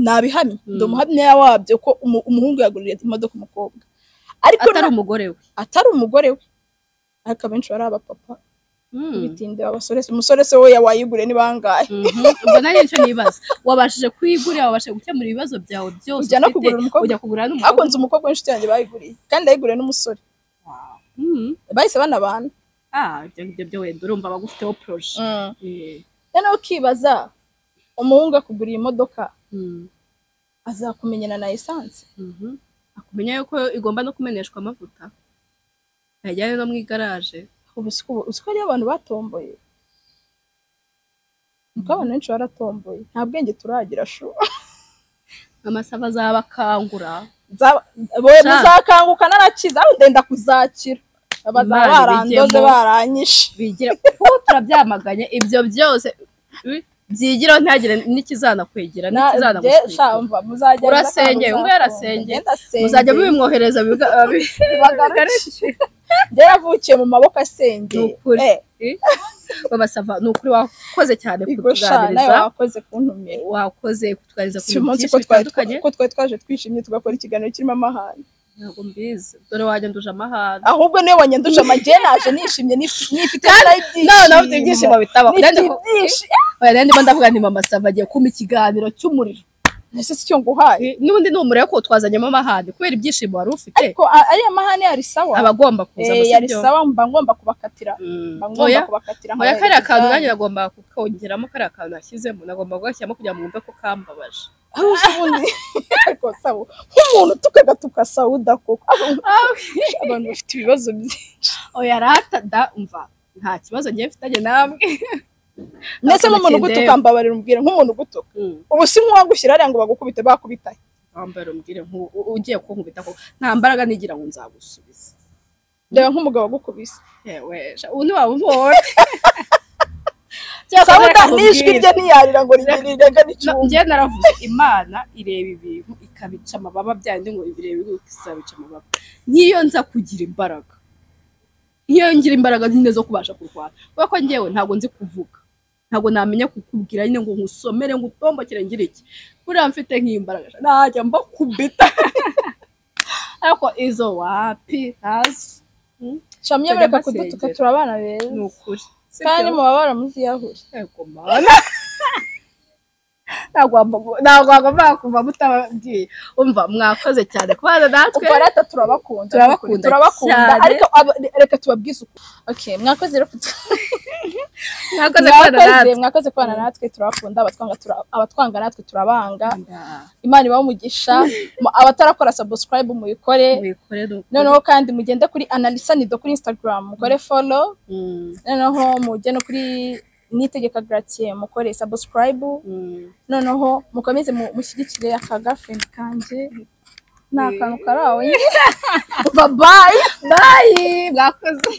nabihamye ndumuhamya wabyo ko umuhungu yagurira imodoka umukobwa ariko atari umugore we ariko benshi bari abapapa bitinde abasore umusore se we yawayigure ni bangahe ubwo nari nicyo nibaza wabashije kwigurira wabashije gukemura ibibazo byawe byose ujya kugura n'umukobwa akonze umukobwa w'inshuti yanjye bayiguriye kandi ayiguriye n'umusore bahise banabana ibyo wenda urumva bagufiteho proje rero ukibaza umuhungu akuguriye imodoka azakumenyana na essence akumenya yuko igomba no kumeneshwa amavuta yajyanye no mu igaraje ubusko ari abantu batomboye nuko abantu benshi baratomboye nta bwenge turagira shu amasava azabakangura muzakanguka narakiza ndenda kuzakira barandoze baranyishe bigira turabyamaganye ibyo byose byigiraho ntagire n'ikizanakwegera n'ikizanagushika muzajya urasengeye ngo yarasengeye muzajya mubimwohereza bibagarukire yaravukiye mu maboko asengeye babasava ni ukuri wakoze cyane kutuganiriza wakoze kuntumira wakoze kutuganiriza ku munsi ko twari twaje twishimye tugakora ikiganiro kirimo amahane ntabwo mbizi dore wanyanduje amahane ahubwo niwe wanyanduje amagene naje nishimye nifite ibyishimo bitaba kandi ndavuga nti mama Sava agiye kuma ikiganiro cy'umuriro ese cyo nguhaye n'ubundi numure ko twazanyemo amahane kubera ibyishimo wari ufite ariko ari amahane yari sawa abagomba kuza yari sawa mba ngomba kubakatira oya kari akantu nanjye nagomba kukongeramo kari akantu nashyizemo nagomba kugashyiramo kugira ngo mwumve ko kambabaje ubundi ariko sawa nk'umuntu tukagatuka Sauda koko abantu bafite ibibazo byinshi oya rata umva nta kibazo ngiye mfitanye namwe nese n'umuntu gutuka mbabarira umbwire nk'umuntu gutuka ubu si nk'uwagushyira ariya ngo bagukubite bakubitaye mbabarira umbwire ugiye kunkubita ko nta mbaraga nigira ngo nzagusubiza reba nk'umugabo wagukubise yewe ubu ntiwaba umpora Sauda n'ijwi rye ntiyarira ngo rirega n'icyuma njye naravuze Imana ireba ibintu ikabica amababa byandi ngo ibirebe ikabica amababa niyo nza kugira imbaraga iyo ngira imbaraga nyine zo kubasha kurwana kuko njyewe ntago nzi kuvuga ntago namenya kukubwira nyine ngo nkusomere ngo utombokere ngira iki buriya mfite nk'imbaraga najya mbakubita ariko izo wapi hasi shamye bareka kudutuka turabana beza ni ukuri kandi mubabara muziyahure yego mana nagomba kuva mutababwiye umva mwakoze cyane kubana natwe uparata turabakunda ariko reka tubabwize uko okay mwakoze rero mwakoze kubana natwe turabakunda abatwanga natwe turabanga Imana ibaho umugisha abatarakora subscribe muyikore noneho kandi mugende kuri Analisanido kuri Instagram mukore follow noneho mujye no kuri Nitegeka Gratien mukore subscribe noneho mukomeze mushyigikire aka girlfriend kanje nakantu karawe bye bye mwakoze